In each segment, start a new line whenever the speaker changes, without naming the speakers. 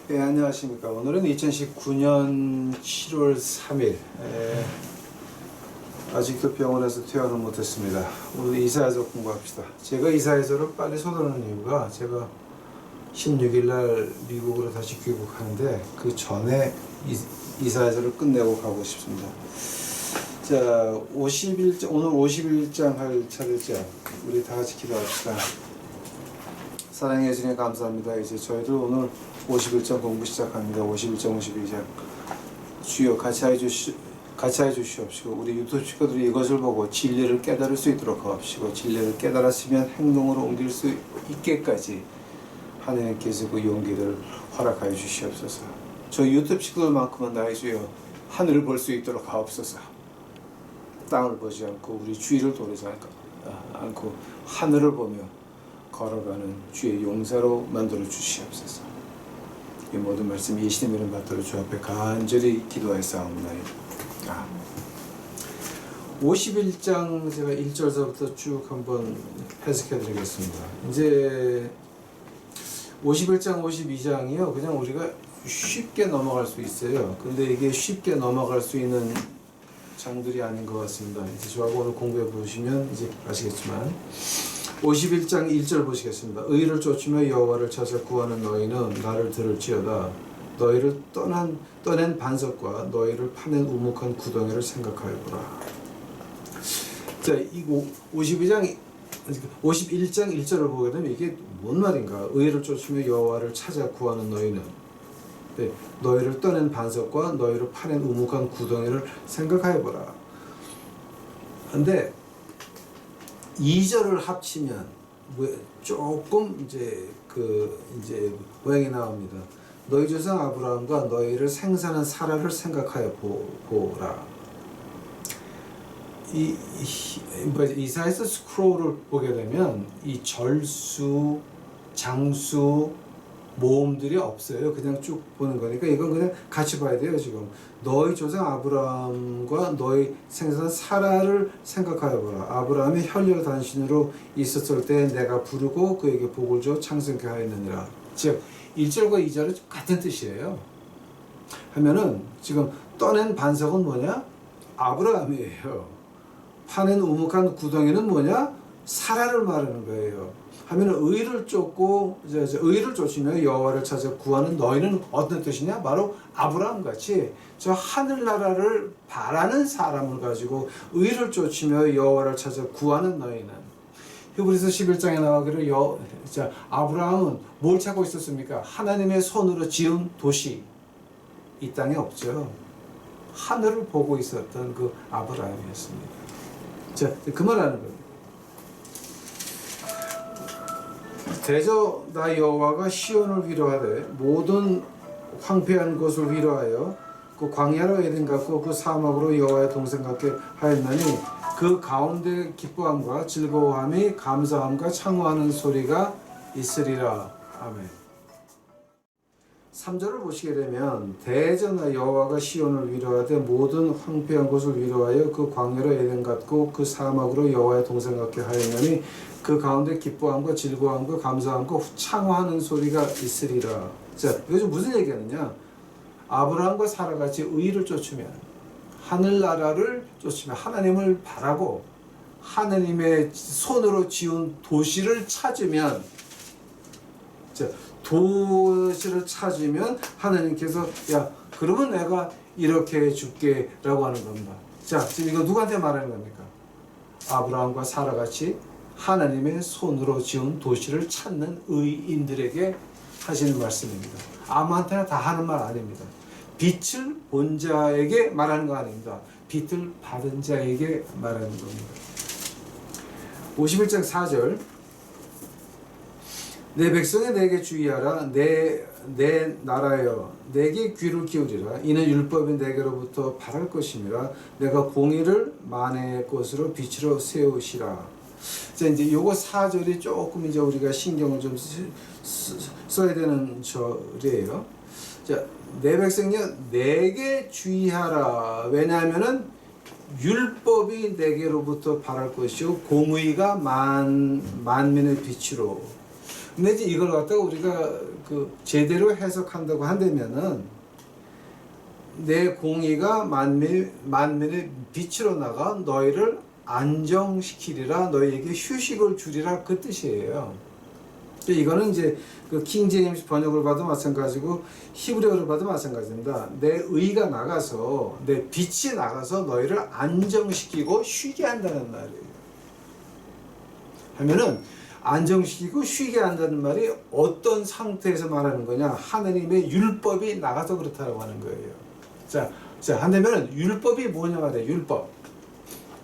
네, 안녕하십니까. 오늘은 2019년 7월 3일. 아직도 병원에서 퇴원을 못했습니다. 오늘 이사야적 공부합시다. 제가 이사야적을 빨리 서두르는 이유가 제가 16일 날 미국으로 다시 귀국하는데 그 전에 이사야적을 끝내고 가고 싶습니다. 자, 51장, 오늘 51장 할 차례죠. 우리 다 같이 기도합시다. 사랑해 주시니 감사합니다. 이제 저희들 오늘 51장 공부 시작합니다. 51장, 52장. 주여 같이 해 주시옵시고 우리 유튜브 친구들이 이것을 보고 진리를 깨달을 수 있도록 하옵시고 진리를 깨달았으면 행동으로 옮길 수 있게까지 하나님께서 그 용기를 허락하여 주시옵소서. 저 유튜브 친구들만큼은 나의 주여 하늘을 볼 수 있도록 하옵소서. 땅을 보지 않고 우리 주위를 돌아지 않고 하늘을 보며 걸어가는 주의 용사로 만들어 주시옵소서. 이 모든 말씀 예수님 이름 받들어 주 앞에 간절히 기도하였사옵나이다. 51장 제가 1절서부터 쭉 한번 해석해 드리겠습니다. 이제 51장 52장이요 그냥 우리가 쉽게 넘어갈 수 있어요. 근데 이게 쉽게 넘어갈 수 있는 장들이 아닌 것 같습니다. 이제 저하고 오늘 공부해 보시면 이제 아시겠지만 51장 1절 보시겠습니다. 의를 쫓으며 여호와를 찾아 구하는 너희는 나를 들을지어다. 너희를 떠낸 반석과 너희를 파낸 우묵한 구덩이를 생각하여 보라. 자, 이 51장 1절을 보게 되면 이게 뭔 말인가? 의를 쫓으며 여호와를 찾아 구하는 너희는 너희를 떠낸 반석과 너희를 파낸 우묵한 구덩이를 생각하여 보라. 근데 2절을 합치면 조금 이제 모양이 나옵니다. 너희 조상 아브라함과 너희를 생산한 사라를 생각하여 보라. 이사야서 스크롤을 보게 되면 이 절수, 장수, 모음들이 없어요. 그냥 쭉 보는 거니까 이건 그냥 같이 봐야 돼요. 지금 너희 조상 아브라함과 너희 생산 사라를 생각하여 보라. 아브라함이 혈혈단신으로 있었을 때 내가 부르고 그에게 복을 줘 창성케 하였느니라. 즉 1절과 2절은 같은 뜻이에요. 하면은 지금 떠낸 반석은 뭐냐? 아브라함이에요. 파낸 우묵한 구덩이는 뭐냐? 사라를 말하는 거예요. 하면은 의를 쫓고 의를 쫓으며 여호와를 찾아 구하는 너희는 어떤 뜻이냐? 바로 아브라함 같이 저 하늘나라를 바라는 사람을 가지고 의를 쫓으며 여호와를 찾아 구하는 너희는 히브리서 11장에 나오기를 아브라함은 뭘 찾고 있었습니까? 하나님의 손으로 지은 도시 이 땅에 없죠. 하늘을 보고 있었던 그 아브라함이었습니다. 자, 그 말하는 거예요. 대저 나 여호와가 시온을 위로하되 모든 황폐한 곳을 위로하여 그 광야로 에덴 같고 그 사막으로 여호와의 동산 같게 하였나니 그 가운데 기뻐함과 즐거워함이 감사함과 창호하는 소리가 있으리라. 아멘. 3절을 보시게 되면 대저 나 여호와가 시온을 위로하되 모든 황폐한 곳을 위로하여 그 광야로 에덴 같고 그 사막으로 여호와의 동산 같게 하였나니 그 가운데 기뻐함과 즐거움과 감사함과 창호하는 소리가 있으리라. 자, 이것은 무슨 얘기하느냐? 아브라함과 사라같이 의를 쫓으면 하늘나라를 쫓으면 하나님을 바라고 하나님의 손으로 지은 도시를 찾으면 도시를 찾으면 하나님께서 야 그러면 내가 이렇게 해줄게 라고 하는 겁니다. 자, 지금 이거 누구한테 말하는 겁니까? 아브라함과 사라같이 하나님의 손으로 지은 도시를 찾는 의인들에게 하시는 말씀입니다. 아무한테나 다 하는 말 아닙니다. 빛을 본 자에게 말하는 거 아닙니다. 빛을 받은 자에게 말하는 겁니다. 51장 4절 내 백성이 내게 주의하라. 내 나라여 내게 귀를 기울이라. 이는 율법이 내게로부터 발할 것이니라. 내가 공의를 만의 것으로 빛으로 세우시라. 자, 이제 요거 4절이 조금 이제 우리가 신경을 좀 써야 되는 절이에요. 자, 내 백성이여 내게 주의하라. 왜냐하면은 율법이 내게로부터 발할 것이요 공의가 만민의 빛으로. 근데 이제 이걸 갖다가 우리가 그 제대로 해석한다고 한다면은 내 공의가 만민의 빛으로 나가 너희를 안정시키리라, 너희에게 휴식을 주리라, 그 뜻이에요. 이거는 이제 그 킹제임스 번역을 봐도 마찬가지고 히브리어를 봐도 마찬가지입니다. 내 의가 나가서, 내 빛이 나가서 너희를 안정시키고 쉬게 한다는 말이에요. 하면은 안정시키고 쉬게 한다는 말이 어떤 상태에서 말하는 거냐? 하느님의 율법이 나가서 그렇다고 하는 거예요. 자, 한다면은 율법이 뭐냐 말이에요. 율법.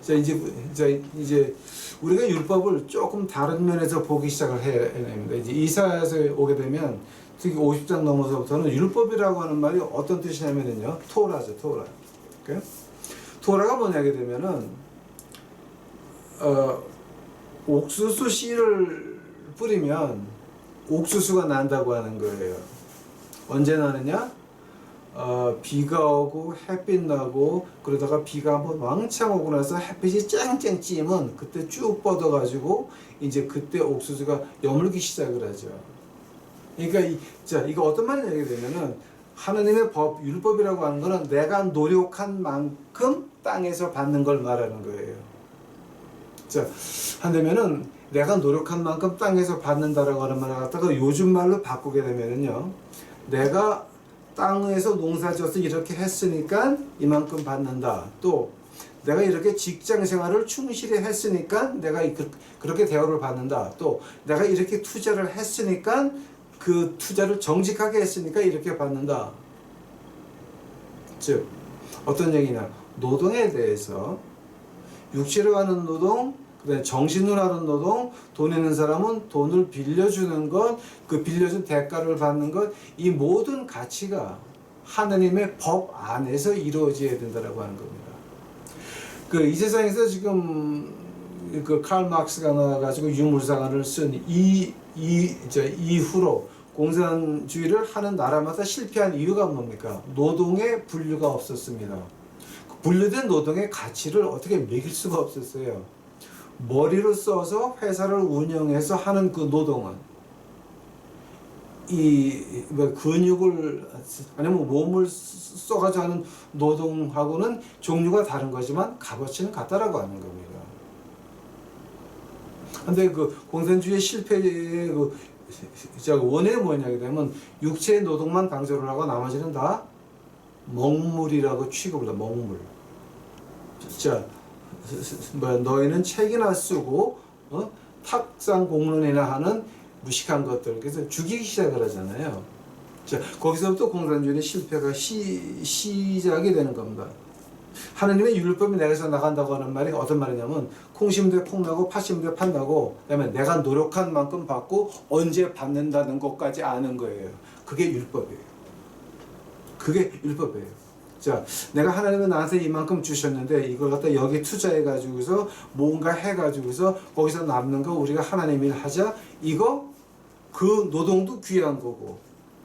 자, 이제 우리가 율법을 조금 다른 면에서 보기 시작을 해야 됩니다. 이제 이사야서 오게 되면 특히 50장 넘어서부터는 율법이라고 하는 말이 어떤 뜻이냐면요, 토라죠, 토라. 오케이? 토라가 뭐냐게 되면은 옥수수 씨를 뿌리면 옥수수가 난다고 하는 거예요. 언제 나느냐? 비가 오고 햇빛 나고 그러다가 비가 한번 왕창 오고 나서 햇빛이 쨍쨍 찌면 그때 쭉 뻗어가지고 이제 그때 옥수수가 여물기 시작을 하죠. 그러니까 이거 어떤 말이냐 되면은 하나님의 법, 율법이라고 하는 거는 내가 노력한 만큼 땅에서 받는 걸 말하는 거예요. 자, 한다면은 내가 노력한 만큼 땅에서 받는다라고 하는 말을 갖다가 요즘 말로 바꾸게 되면은요, 내가 땅에서 농사져서 이렇게 했으니까 이만큼 받는다. 또 내가 이렇게 직장 생활을 충실히 했으니까 내가 그렇게 대우를 받는다. 또 내가 이렇게 투자를 했으니까 그 투자를 정직하게 했으니까 이렇게 받는다. 즉 어떤 얘기냐? 노동에 대해서 육체로 하는 노동, 그다음에 정신으로 하는 노동, 돈 있는 사람은 돈을 빌려주는 것, 그 빌려준 대가를 받는 것, 이 모든 가치가 하느님의 법 안에서 이루어져야 된다라고 하는 겁니다. 그 이 세상에서 지금 그 칼 막스가 나와가지고 유물상을 쓴 이후로 공산주의를 하는 나라마다 실패한 이유가 뭡니까? 노동의 분류가 없었습니다. 분류된 노동의 가치를 어떻게 매길 수가 없었어요. 머리를 써서 회사를 운영해서 하는 그 노동은 근육을 아니면 몸을 써가지고 하는 노동하고는 종류가 다른 거지만 값어치는 같다라고 하는 겁니다. 근데 그 공산주의 실패의 그 원인이 뭐냐게 되면 육체의 노동만 강조를 하고 나머지는 다 먹물이라고 취급을 해. 먹물. 자, 너희는 책이나 쓰고 탁상 공론이나 하는 무식한 것들, 그래서 죽이기 시작을 하잖아요. 자, 거기서부터 공산주의의 실패가 시작이 되는 겁니다. 하나님의 율법이 내게서 나간다고 하는 말이 어떤 말이냐면 콩 심은 데 콩 나고 팥 심은 데 팥 나고, 그다음에 내가 노력한 만큼 받고 언제 받는다는 것까지 아는 거예요. 그게 율법이에요. 그게 율법이에요. 자, 내가 하나님은 나한테 이만큼 주셨는데 이걸 갖다 여기 투자해 가지고서 뭔가 해 가지고서 거기서 남는 거 우리가 하나님 일 하자. 이거 그 노동도 귀한 거고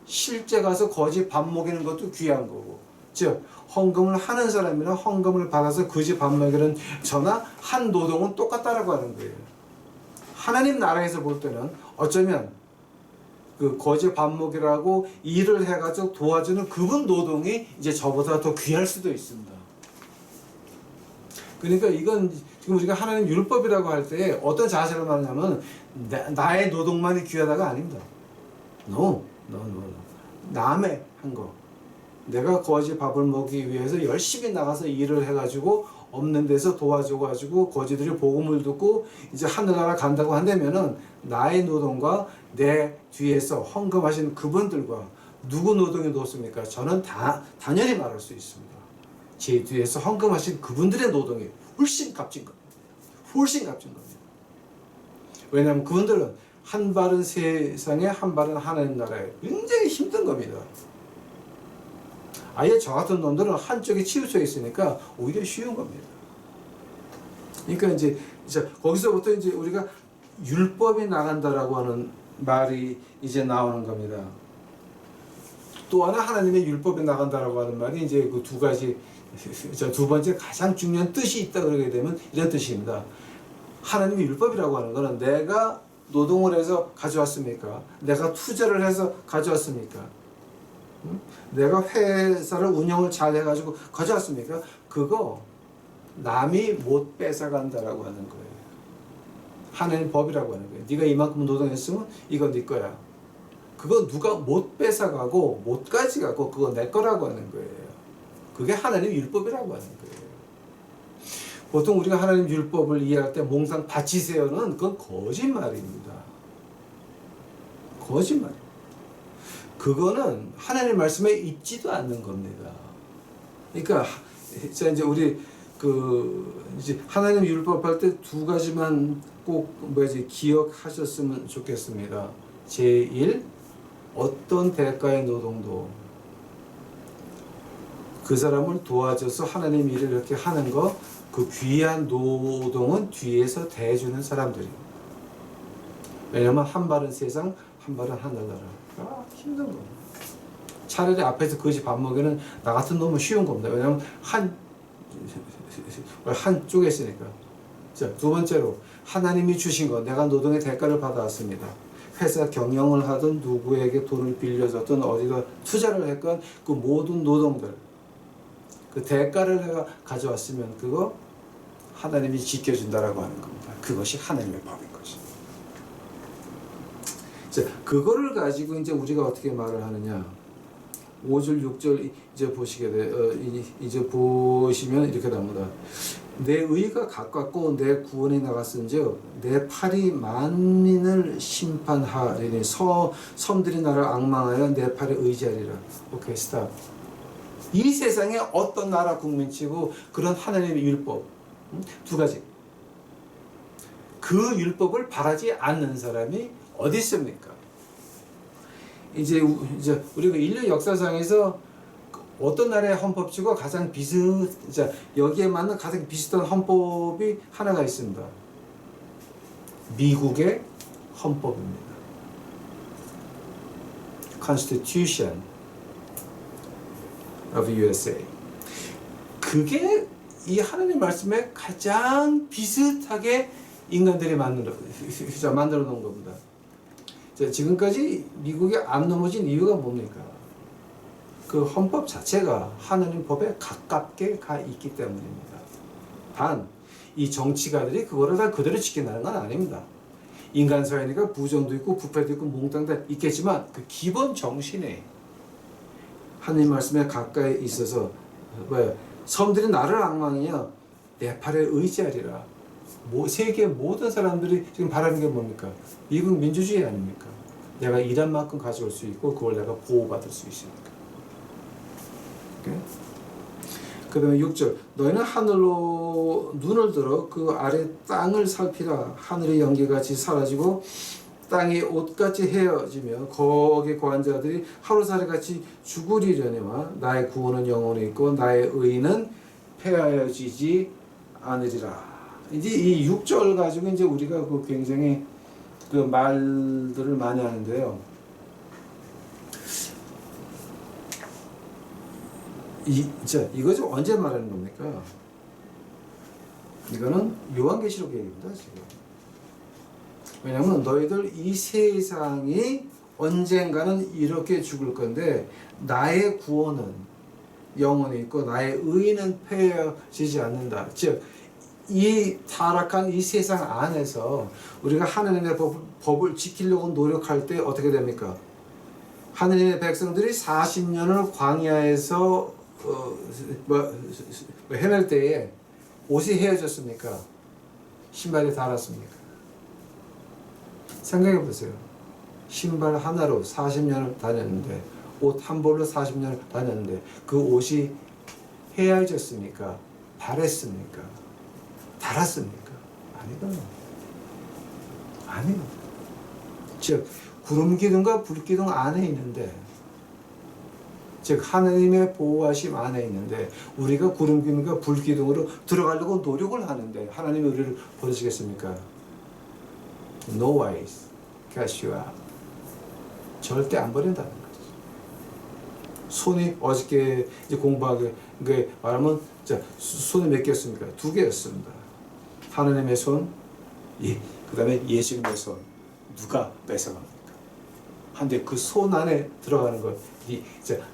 실제 가서 거지 밥 먹이는 것도 귀한 거고, 즉 헌금을 하는 사람이나 헌금을 받아서 그 집 밥 먹이는 저나 한 노동은 똑같다라고 하는 거예요. 하나님 나라에서 볼 때는 어쩌면 그 거지 밥 먹이라고 일을 해가지고 도와주는 그분 노동이 이제 저보다 더 귀할 수도 있습니다. 그러니까 이건 지금 우리가 하나님 율법이라고 할 때 어떤 자세를 말하냐면 나의 노동만이 귀하다가 아닙니다. No. 남의 한 거. 내가 거지 밥을 먹기 위해서 열심히 나가서 일을 해가지고 없는 데서 도와줘가지고 거지들이 복음을 듣고 이제 하늘나라 간다고 한다면은 나의 노동과 내 뒤에서 헌금하신 그분들과 누구 노동이 높습니까? 저는 단연히 말할 수 있습니다. 제 뒤에서 헌금하신 그분들의 노동이 훨씬 값진 겁니다. 훨씬 값진 겁니다. 왜냐하면 그분들은 한 발은 세상에 한 발은 하나님 나라에 굉장히 힘든 겁니다. 아예 저 같은 놈들은 한쪽에 치우쳐 있으니까 오히려 쉬운 겁니다. 그러니까 이제 거기서부터 이제 우리가 율법이 나간다라고 하는 말이 이제 나오는 겁니다. 또 하나 하나님의 율법이 나간다라고 하는 말이 이제 그 두 가지, 두 번째 가장 중요한 뜻이 있다 그러게 되면 이런 뜻입니다. 하나님의 율법이라고 하는 것은 내가 노동을 해서 가져왔습니까? 내가 투자를 해서 가져왔습니까? 내가 회사를 운영을 잘 해가지고 가져왔습니까? 그거 남이 못 뺏어간다라고 하는 거예요. 하나님 법이라고 하는 거예요. 네가 이만큼 노동했으면 이건 네 거야. 그거 누가 못 뺏어가고 못 가져가고 그거 내 거라고 하는 거예요. 그게 하나님 율법이라고 하는 거예요. 보통 우리가 하나님 율법을 이해할 때 몽상 바치세요는 그건 거짓말입니다. 거짓말. 그거는 하나님 말씀에 있지도 않는 겁니다. 그러니까 자 이제 우리 이제 하나님 율법 할 때 두 가지만 꼭 기억하셨으면 좋겠습니다. 제1, 어떤 대가의 노동도 그 사람을 도와줘서 하나님 일을 이렇게 하는 거, 그 귀한 노동은 뒤에서 대해주는 사람들이에요. 왜냐면 한 발은 세상, 한 발은 하늘나라. 힘든 겁니다. 차라리 앞에서 거지 밥 먹이는 나 같은 놈은 쉬운 겁니다. 왜냐면 한쪽에 있으니까. 자, 두 번째로 하나님이 주신 것, 내가 노동의 대가를 받아왔습니다. 회사 경영을 하든 누구에게 돈을 빌려줬든 어디다 투자를 했건 그 모든 노동들, 그 대가를 내가 가져왔으면 그거 하나님이 지켜준다라고 하는 겁니다. 그것이 하나님의 법인 것입니다. 자, 그거를 가지고 이제 우리가 어떻게 말을 하느냐? 5절, 6절 이제 보시게 돼. 이제 보시면 이렇게 나옵니다. 내 의가 가깝고 내 구원이 나갔은즉 내 팔이 만민을 심판하리니 섬들이 나를 앙망하여 내 팔에 의지하리라. 오케이, 스탑. 이 세상에 어떤 나라 국민치고 그런 하나님의 율법 두 가지. 그 율법을 바라지 않는 사람이 어디 있습니까? 이제 우리가 인류 역사상에서 어떤 나라의 헌법치고 가장 여기에 맞는 가장 비슷한 헌법이 하나가 있습니다. 미국의 헌법입니다. Constitution of USA. 그게 이 하나님 말씀에 가장 비슷하게 인간들이 만들어 놓은 겁니다. 자, 지금까지 미국이 안 넘어진 이유가 뭡니까? 그 헌법 자체가 하나님 법에 가깝게 가 있기 때문입니다. 단, 이 정치가들이 그거를 다 그대로 지킨다는 건 아닙니다. 인간 사회니까 부정도 있고 부패도 있고 몽땅 다 있겠지만 그 기본 정신에 하나님 말씀에 가까이 있어서 섬들이 나를 앙망이여 내 팔에 의지하리라. 세계 모든 사람들이 지금 바라는 게 뭡니까? 미국 민주주의 아닙니까? 내가 일한 만큼 가져올 수 있고 그걸 내가 보호받을 수 있으니까. 그 다음에 6절 너희는 하늘로 눈을 들어 그 아래 땅을 살피라. 하늘의 연기같이 사라지고 땅이 옷같이 헤어지며 거기 거한 자들이 하루살이같이 죽으리려니와 나의 구원은 영원히 있고 나의 의는 폐하여지지 않으리라. 이제 이 6절 가지고 이제 우리가 굉장히 그 말들을 많이 하는데요. 이거 좀 언제 말하는 겁니까? 이거는 요한계시록 얘기입니다, 지금. 왜냐면 너희들 이 세상이 언젠가는 이렇게 죽을 건데 나의 구원은 영원히 있고 나의 의는 폐해지지 않는다. 즉, 이 타락한 이 세상 안에서 우리가 하나님의 법을 지키려고 노력할 때 어떻게 됩니까? 하나님의 백성들이 40년을 광야에서 헤맬 때에 옷이 헤어졌습니까? 신발이 닳았습니까? 생각해 보세요. 신발 하나로 40년을 다녔는데 옷 한 벌로 40년을 다녔는데 그 옷이 헤어졌습니까? 바랬습니까? 닳았습니까? 아니거든요. 아니요. 즉 구름 기둥과 불 기둥 안에 있는데, 즉 하나님의 보호하심 안에 있는데 우리가 구름 기둥과 불 기둥으로 들어가려고 노력을 하는데 하나님이 우리를 버리시겠습니까? No ways cast you out. 절대 안 버린다는 거죠. 손이 어저께 이제 공부하게 말하면 손이 몇 개였습니까? 2개였습니다. 하나님의 손, 그 다음에 예수님의 손. 누가 뺏어갑니까? 한데 그 손 안에 들어가는 것.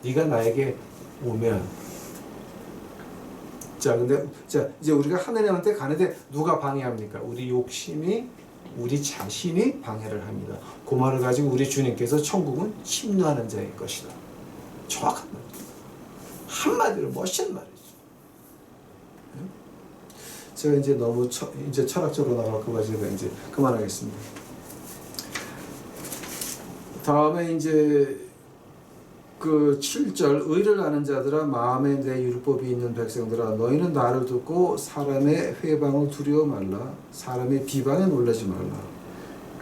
네가 나에게 오면. 자, 근데 자 이제 우리가 하느님한테 가는데 누가 방해합니까? 우리 욕심이, 우리 자신이 방해를 합니다. 그 말을 가지고 우리 주님께서 천국은 침노하는 자일 것이다. 정확한 말. 한마디로 멋진 말이죠. 제가 이제 너무 이제 철학적으로 나갈까 봐 제가 이제 그만하겠습니다. 다음에 이제 그 7절, 의를 아는 자들아, 마음에 내 율법이 있는 백성들아, 너희는 나를 듣고 사람의 회방을 두려워 말라. 사람의 비방에 놀라지 말라.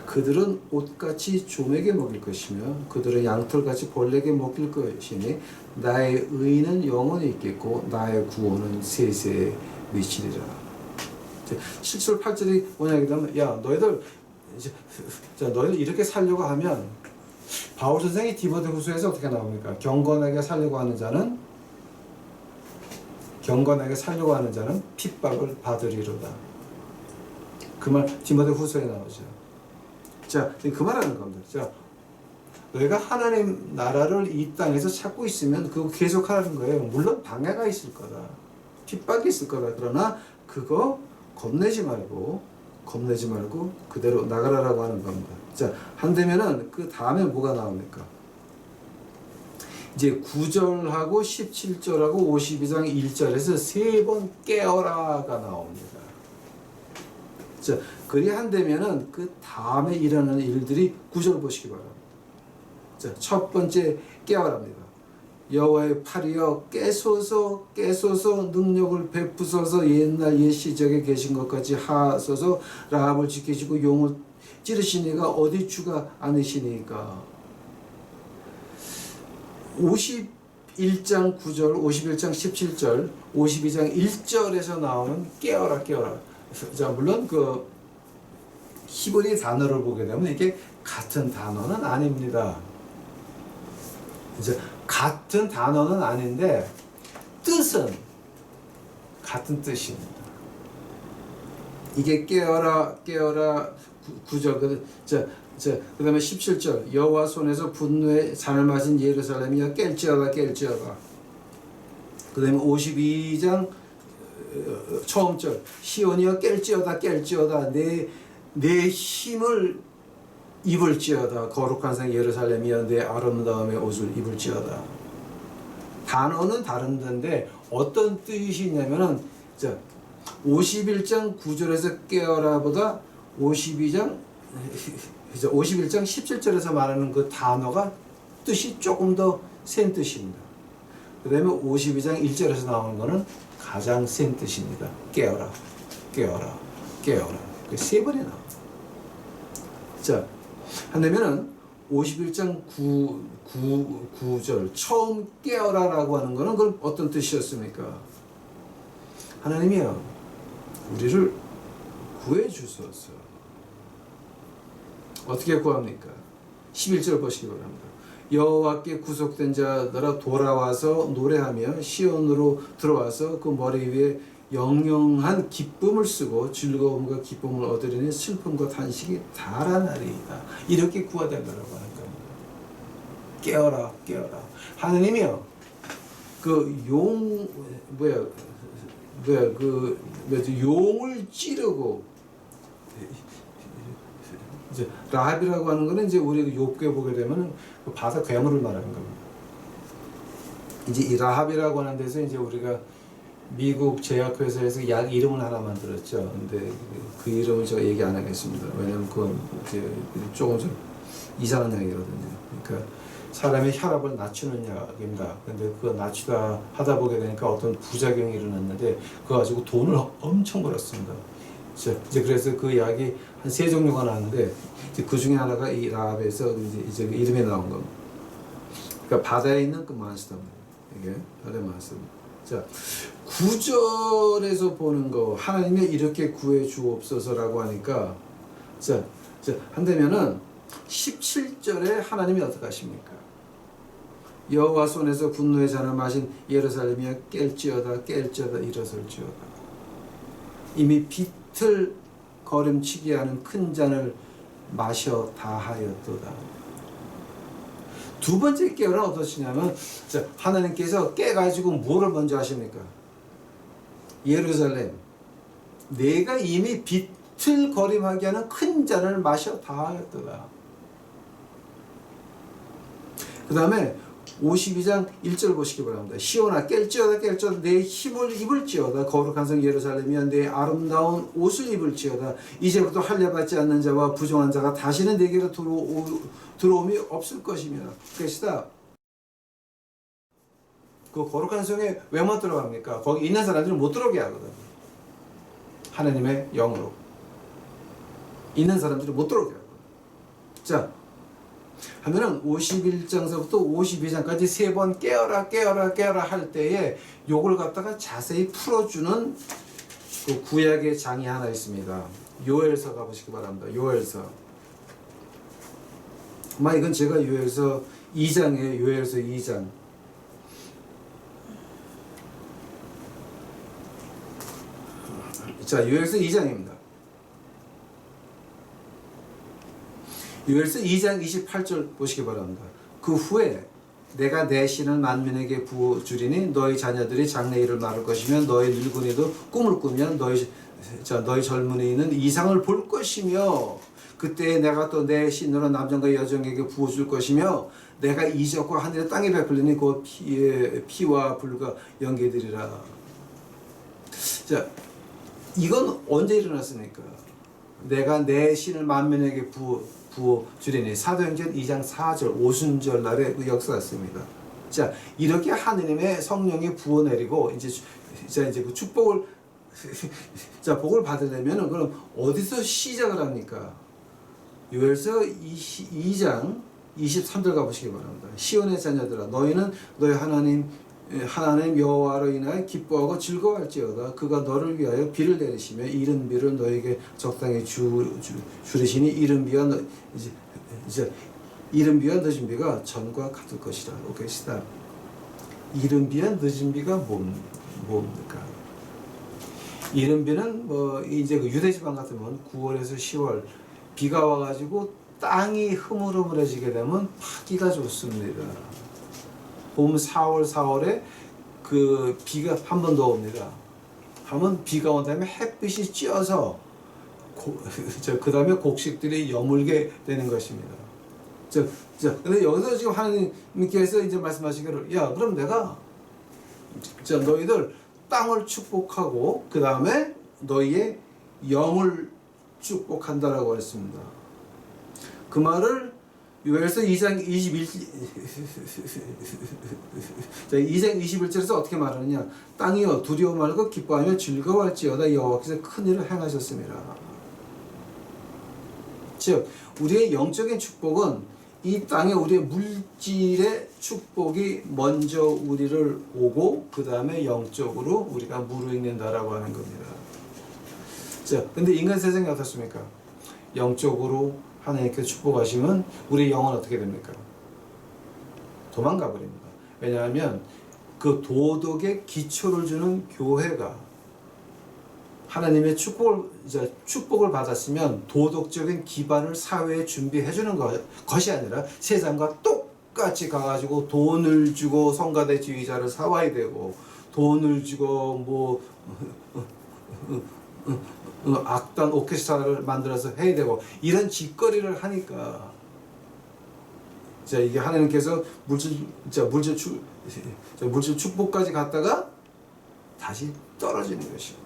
그들은 옷같이 좀에게 먹일 것이며 그들은 양털같이 벌레에게 먹일 것이니 나의 의는 영원히 있겠고 나의 구원은 세세에 미치리라. 7절 8절이 뭐냐 하면, 야 너희들 이렇게 살려고 하면, 바울 선생이 디모데후서에서 어떻게 나옵니까? 경건하게 살려고 하는 자는 핍박을 받으리로다. 그 말 디모데후서에 나오죠. 자, 그 말하는 겁니다. 자, 너희가 하나님 나라를 이 땅에서 찾고 있으면 그거 계속 하라는 거예요. 물론 방해가 있을 거다. 핍박이 있을 거다. 그러나 그거 겁내지 말고 그대로 나가라라고 하는 겁니다. 자, 한되면은 그 다음에 뭐가 나옵니까? 이제 9절하고 17절하고 52장 1절에서 세 번 깨어라가 나옵니다. 자, 그리 한되면은 그 다음에 일어나는 일들이 9절 보시기 바랍니다. 자, 첫 번째 깨어랍니다. 여호와의 팔이여 깨소서 능력을 베푸소서 옛날 옛 시적에 계신 것 같이 하소서. 라합을 지키시고 용을 찌르시니가 어디 주가 아니시니까. 51장 9절, 51장 17절, 52장 1절에서 나오는 깨어라. 자, 물론 그 히브리 단어를 보게 되면 이게 같은 단어는 아닙니다. 이제 같은 단어는 아닌데 뜻은 같은 뜻입니다. 이게 깨어라 9절. 그 다음에 17절 여호와 손에서 분노의 잔을 마신 예루살렘이여 깰지어다. 그 다음에 52장 처음 절 시온이여 깰지어다. 내 힘을 입을지어다. 거룩한 성 예루살렘이여 내 아름다움의 옷을 입을지어다. 단어는 다른 데인데 어떤 뜻이 있냐면은 51장 9절에서 깨어라보다 51장 17절에서 말하는 그 단어가 뜻이 조금 더 센 뜻입니다. 그 다음에 52장 1절에서 나오는 거는 가장 센 뜻입니다. 깨어라. 그 세 번이 나옵니다. 자, 한다면은 51장 9절 처음 깨어라라고 하는 거는 그건 어떤 뜻이었습니까? 하나님이여 우리를 구해 주소서. 어떻게 구합니까? 11절 보시기 바랍니다. 여호와께 구속된 자들아 돌아와서 노래하며 시온으로 들어와서 그 머리 위에 영영한 기쁨을 쓰고 즐거움과 기쁨을 얻으려니 슬픔과 탄식이 달아나리이다. 이렇게 구하달라고 하는 겁니다. 깨어라. 하느님이요 용을 찌르고, 이제 라합이라고 하는 거는 이제 우리 욥기에 보게 되면 그 바다 괴물을 말하는 겁니다. 이제 이 라합이라고 하는 데서 이제 우리가 미국 제약회사에서 약 이름을 하나 만들었죠. 근데 그 이름을 제가 얘기 안 하겠습니다. 왜냐면 그건 이제 조금 좀 이상한 약이거든요. 그러니까 사람의 혈압을 낮추는 약입니다. 근데 그거 낮추다 하다 보게 되니까 어떤 부작용이 일어났는데 그거 가지고 돈을 엄청 벌었습니다. 이제 그래서 그 약이 한 3종류가 나왔는데 그 중에 하나가 이 라합에서 이제 그 이름에 나온 겁니다. 그러니까 바다에 있는 그 몬스터입니다. 이게 바다의 몬스터입니다. 자, 9절에서 보는 거 하나님이 이렇게 구해 주옵소서라고 하니까 한다면은 17절에 하나님이 어떻게 하십니까? 여호와 손에서 분노의 잔을 마신 예루살렘이여 깰지어다 일어설지어다. 이미 비틀 걸음치기 하는 큰 잔을 마셔 다하였도다. 두 번째 깨어는 어떠시냐면, 하나님께서 깨가지고 뭐를 먼저 하십니까? 예루살렘, 내가 이미 비틀거림하게 하는 큰 잔을 마셔 다하였도다. 그 다음에 52장 1절 보시기 바랍니다. 시온아 깰지어다 깰지어다 내 힘을 입을지어다 거룩한 성 예루살렘이여 내 아름다운 옷을 입을지어다 이제부터 할례받지 않는 자와 부정한 자가 다시는 내게로 들어옴이 없을 것이다. 그 거룩한 성에 왜 못 들어갑니까? 거기 있는 사람들은 못 들어오게 하거든. 하나님의 영으로 있는 사람들이 못 들어오게 하거든. 자, 하면은 51장서부터 52장까지 세 번 깨어라 깨어라 깨어라 할 때에 요걸 갖다가 자세히 풀어주는 그 구약의 장이 하나 있습니다. 요엘서 가보시기 바랍니다. 요엘서. 아마 이건 제가 요엘서 2장이에요. 요엘서 2장. 자, 요엘서 2장입니다. 요엘서 2장 28절 보시기 바랍니다. 그 후에 내가 내 신을 만민에게 부어주리니 너희 자녀들이 장래일을 말할 것이며 너희 늙은이도 꿈을 꾸면 너희 젊은이는 이상을 볼 것이며 그때 내가 또 내 신으로 남정과 여정에게 부어줄 것이며 내가 이적과 하늘의 땅에 베풀리니 곧 피와 불과 연기되리라. 자, 이건 언제 일어났습니까? 내가 내 신을 만민에게 부어주리니 사도행전 2장 4절 오순절 날에 그 역사였습니다. 자, 이렇게 하느님의 성령이 부어내리고 이제 그 축복을 자, 복을 받으려면 그럼 어디서 시작을 합니까? 요엘서 2장 23절 가보시기 바랍니다. 시온의 자녀들아 너희는 너희 하나님 여호와로 인하여 기뻐하고 즐거워할지어다. 그가 너를 위하여 비를 내리시며 이른 비를 너에게 적당히 주리시니 이른 비와 늦은 비가 전과 같을 것이라. 오케이시다. 이른 비와 늦은 비가 뭡니까? 이른 비는 이제 그 유대 지방 같으면 9월에서 10월 비가 와가지고 땅이 흐물흐물해지게 되면 파기가 좋습니다. 봄 4월에 그 비가 한 번 더 옵니다. 하면 비가 온 다음에 햇빛이 쬐어서 그 다음에 곡식들이 여물게 되는 것입니다. 근데 여기서 지금 하나님께서 이제 말씀하시기를 그럼 내가 너희들 땅을 축복하고 그 다음에 너희의 영을 축복한다라고 했습니다. 그 말을 요엘서 2장 21절에서 어떻게 말하느냐? 땅이여 두려워 말고 기뻐하며 즐거워할지어다 여호와께서 큰 일을 행하셨습니다. 즉 우리의 영적인 축복은 이 땅에 우리의 물질의 축복이 먼저 우리를 오고 그 다음에 영적으로 우리가 무르익는다라고 하는 겁니다. 자, 근데 인간 세상이 어떻습니까? 영적으로 하나님께서 축복하시면 우리 영은 어떻게 됩니까? 도망가 버립니다. 왜냐하면 그 도덕의 기초를 주는 교회가 하나님의 축복을 받았으면 도덕적인 기반을 사회에 준비해 주는 것이 아니라 세상과 똑같이 가가지고 돈을 주고 성가대 지휘자를 사와야 되고 돈을 주고 악단 오케스트라를 만들어서 해야 되고 이런 짓거리를 하니까 이게 하나님께서 물질 축복까지 갔다가 다시 떨어지는 것이요.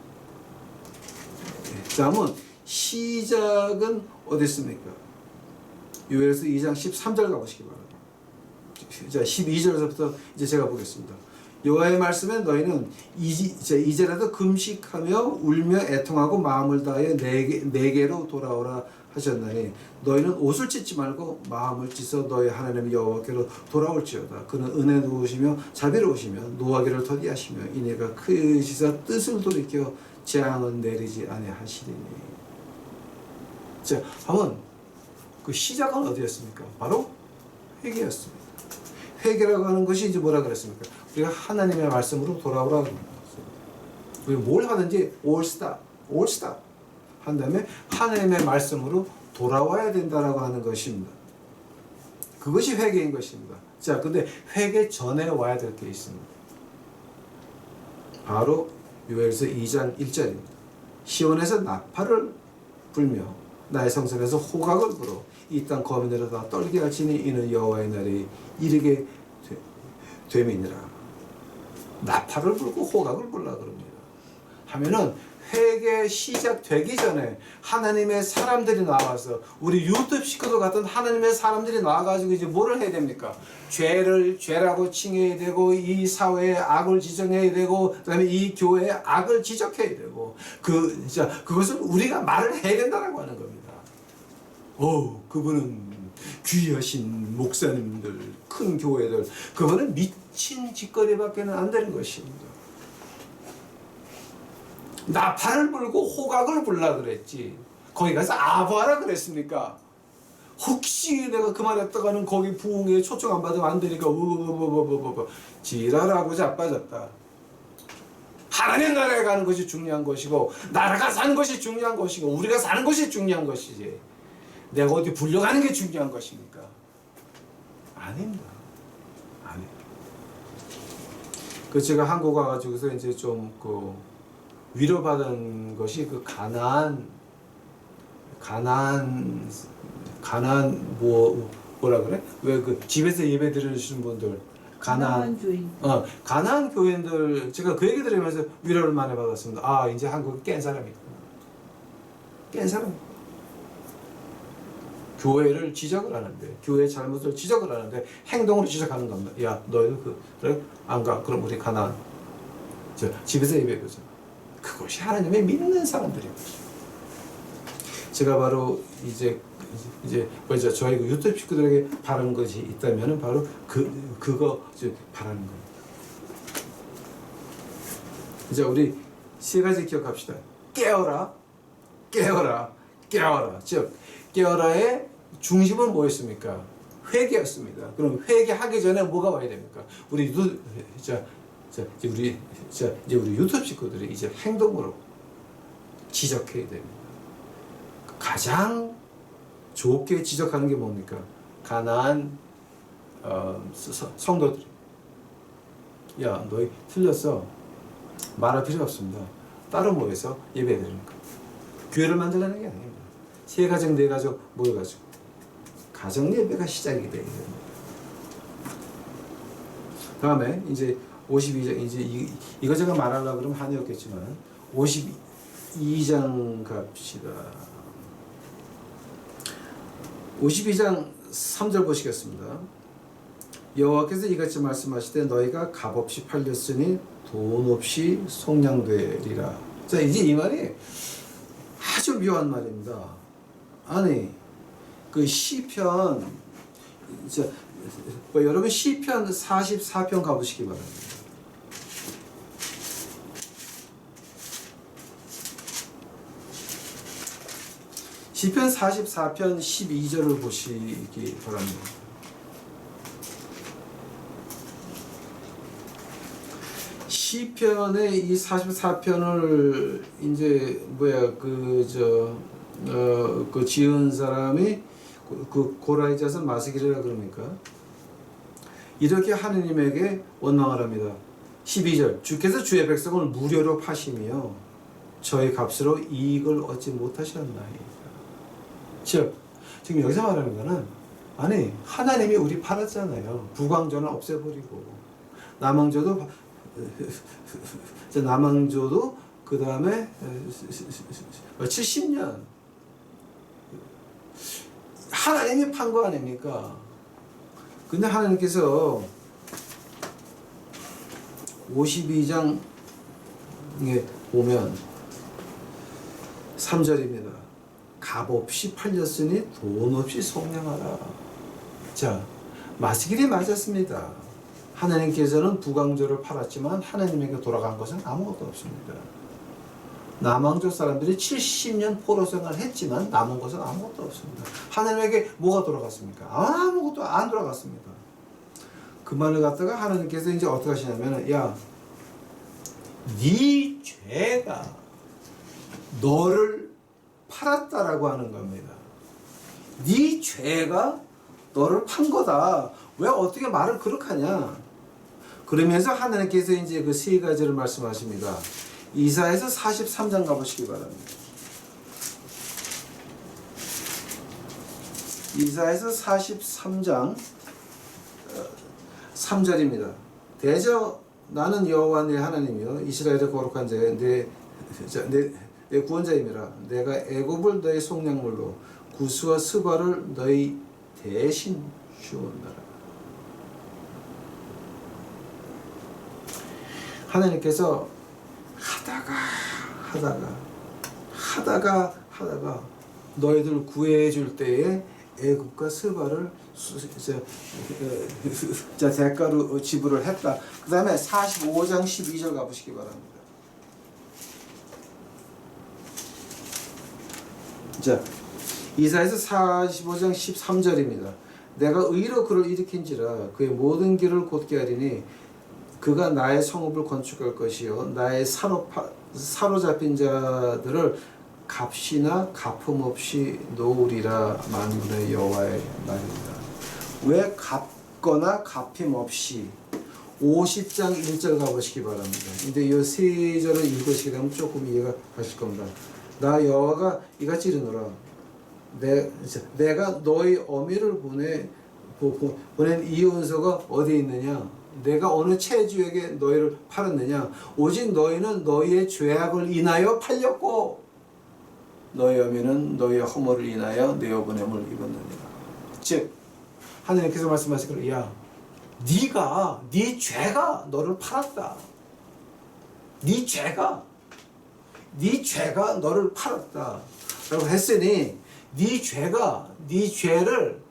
자, 한번 시작은 어디 있습니까? 요엘서 2장 13절 가보시기 바랍니다. 자, 12절에서부터 이제 제가 보겠습니다. 여호와의 말씀에 너희는 이제라도 금식하며 울며 애통하고 마음을 다하여 내게로 돌아오라 하셨나니 너희는 옷을 찢지 말고 마음을 찢어 너희 하나님 여호와께로 돌아올지어다. 그는 은혜 누우시며 자비로우시며 노하기를 더디하시며 이내가 크시사 뜻을 돌이켜 재앙은 내리지 아니하시리니. 자, 한번 그 시작은 어디였습니까? 바로 회개였습니다. 회개라고 하는 것이 이제 뭐라 그랬습니까? 우리가 하나님의 말씀으로 돌아오라고 합니다. 우리가 뭘 하든지 all stop 한 다음에 하나님의 말씀으로 돌아와야 된다라고 하는 것입니다. 그것이 회개인 것입니다. 자, 근데 회개 전에 와야 될 게 있습니다. 바로 요엘서 2장 1절입니다. 시온에서 나팔을 불며 나의 성전에서 호각을 불어 이 땅 거민으로 다 떨게 할지니 이는 여호와의 날이 이르게 됨이니라. 나팔을 불고 호각을 불라 그럽니다. 하면은 회개 시작되기 전에 하나님의 사람들이 나와서 우리 유튜브 식구들 같은 하나님의 사람들이 나와가지고 이제 뭐를 해야 됩니까? 죄를 죄라고 칭해야 되고 이 사회의 악을 지적해야 되고 그다음에 이 교회의 악을 지적해야 되고 그것을 우리가 말을 해야 된다라고 하는 겁니다. 그분은 귀하신 목사님들, 큰 교회들, 그분은 미친 짓거리밖에는 안 되는 것입니다. 나팔을 불고 호각을 불라 그랬지. 거기 가서 아부하라 그랬습니까? 혹시 내가 그 말했다가는 거기 부흥에 초청 안 받으면 안 되니까 지랄하고 자빠졌다. 하나님 나라에 가는 것이 중요한 것이고 나라가 사는 것이 중요한 것이고 우리가 사는 것이 중요한 것이지. 내가 어디 불려가는 게 중요한 것입니까? 아닙니다. 아닙니다. 제가 한국 와가지고서 이제 좀 위로받은 것이 뭐라 그래? 왜 집에서 예배 드리시는 분들 가나안 교인. 가나안 교인들 제가 그 얘기 들으면서 위로를 많이 받았습니다. 이제 한국이 깬 사람이구나. 깬 사람. 교회를 지적을 하는데 교회의 잘못을 지적을 하는데 행동으로 지적하는 겁니다. 야, 너희들 그래? 안 가? 그럼 우리 가나안 집에서 예배보자. 그것이 하나님의 믿는 사람들인 것이죠. 제가 바로 이제 저희 유튜브 식구들에게 바라는 것이 있다면은 바로 그거 바라는 겁니다. 이제 우리 세 가지 기억합시다. 깨어라, 깨어라, 깨어라. 즉 깨어라의 중심은 뭐였습니까? 회개였습니다. 그럼 회개하기 전에 뭐가 와야 됩니까? 우리 유튜브 식구들이 이제 행동으로 지적해야 됩니다. 가장 좋게 지적하는 게 뭡니까? 가나안 성도들이 야, 너희 틀렸어. 말할 필요 없습니다. 따로 모여서 예배드리는 거. 교회를 만들려는 게 아닙니다. 세 가정, 네 가정 모여가지고 가정 예배가 시작이 되게 됩니다. 다음에 이제 52장 이제 이거 제가 말하려고 그러면 한이 없겠지만 52장 갑시다. 52장 3절 보시겠습니다. 여호와께서 이같이 말씀하시되 너희가 값없이 팔렸으니 돈 없이 속량되리라. 자, 이제 이 말이 아주 묘한 말입니다. 아니 시편 여러분 시편 44편 가보시기 바랍니다. 시편 44편 12절을 보시기 바랍니다. 시편의 이 44편을 이제 지은 사람이 고라의 자손 마스길이라 그럽니까? 이렇게 하느님에게 원망을 합니다. 12절 주께서 주의 백성을 무료로 파시며 저희 값으로 이익을 얻지 못하셨나이다. 즉 지금 여기서 말하는 거는 아니 하나님이 우리 팔았잖아요. 부광전을 없애버리고 남왕조도 그 다음에 70년 하나님이 판 거 아닙니까? 근데 하나님께서 52장에 보면 3절입니다. 값없이 팔렸으니 돈 없이 속량하라. 자, 마스길이 맞았습니다. 하나님께서는 부광조를 팔았지만 하나님에게 돌아간 것은 아무것도 없습니다. 남왕조 사람들이 70년 포로 생활을 했지만 남은 것은 아무것도 없습니다. 하나님에게 뭐가 돌아갔습니까? 아무것도 안 돌아갔습니다. 그 말을 갖다가 하나님께서 이제 어떻게 하시냐면 야, 네 죄가 너를 팔았다라고 하는 겁니다. 네 죄가 너를 판 거다. 왜 어떻게 말을 그렇게 하냐? 그러면서 하나님께서 이제 그 세 가지를 말씀하십니다. 이사야서 43장 가보시기 바랍니다. 이사야서 43장 3절입니다. 대저 나는 여호와 내 하나님이여 이스라엘의 거룩한 자여 내 구원자임이라. 내가 애굽을 너희 속량물로 구스와 스바를 너희 대신 주었노라. 하나님께서 하다가 너희들 구해줄 때에 애굽과 스바를 대가로 지불을 했다. 그 다음에 45장 12절 가보시기 바랍니다. 자, 이사야서 45장 13절입니다. 내가 의로 그를 일으킨지라 그의 모든 길을 곧게 하리니 그가 나의 성읍을 건축할 것이요 나의 사로잡힌 자들을 값이나 갚음 없이 놓으리라. 만군의 여호와의 말입니다. 왜 갚거나 갚임 없이? 50장 1절 가보시기 바랍니다. 근데 이 세 절을 읽으시게 되면 조금 이해가 가실 겁니다. 나 여호와가 이같이 이르노라. 내가 너희 어미를 보낸 이혼서가 어디 있느냐? 내가 어느 체주에게 너희를 팔았느냐? 오직 너희는 너희의 죄악을 인하여 팔렸고 너희 어미는 너희의 허물을 인하여 내 어보냄을 입었느니라. 즉 하나님께서 말씀하시기를 야 네 죄가 너를 팔았다. 네 죄가 너를 팔았다 라고 했으니 네 죄를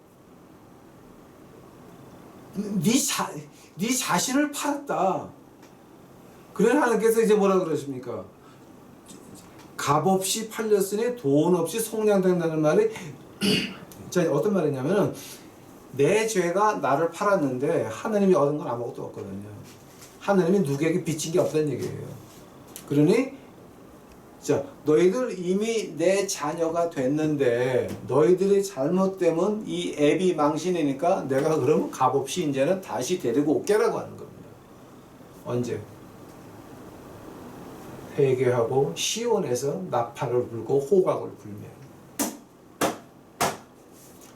네 자신을 팔았다. 그래 하나님께서 이제 뭐라 그러십니까? 값없이 팔렸으니 돈 없이 속량된다는 말이 자, 어떤 말이냐면은 내 죄가 나를 팔았는데 하나님이 얻은 건 아무것도 없거든요. 하나님이 누구에게 빚진 게 없다는 얘기예요. 그러니 자, 너희들 이미 내 자녀가 됐는데 너희들이 잘못되면 이 애비 망신이니까 내가 그러면 값없이 이제는 다시 데리고 올게라고 하는 겁니다. 언제? 회개하고 시온에서 나팔을 불고 호각을 불며.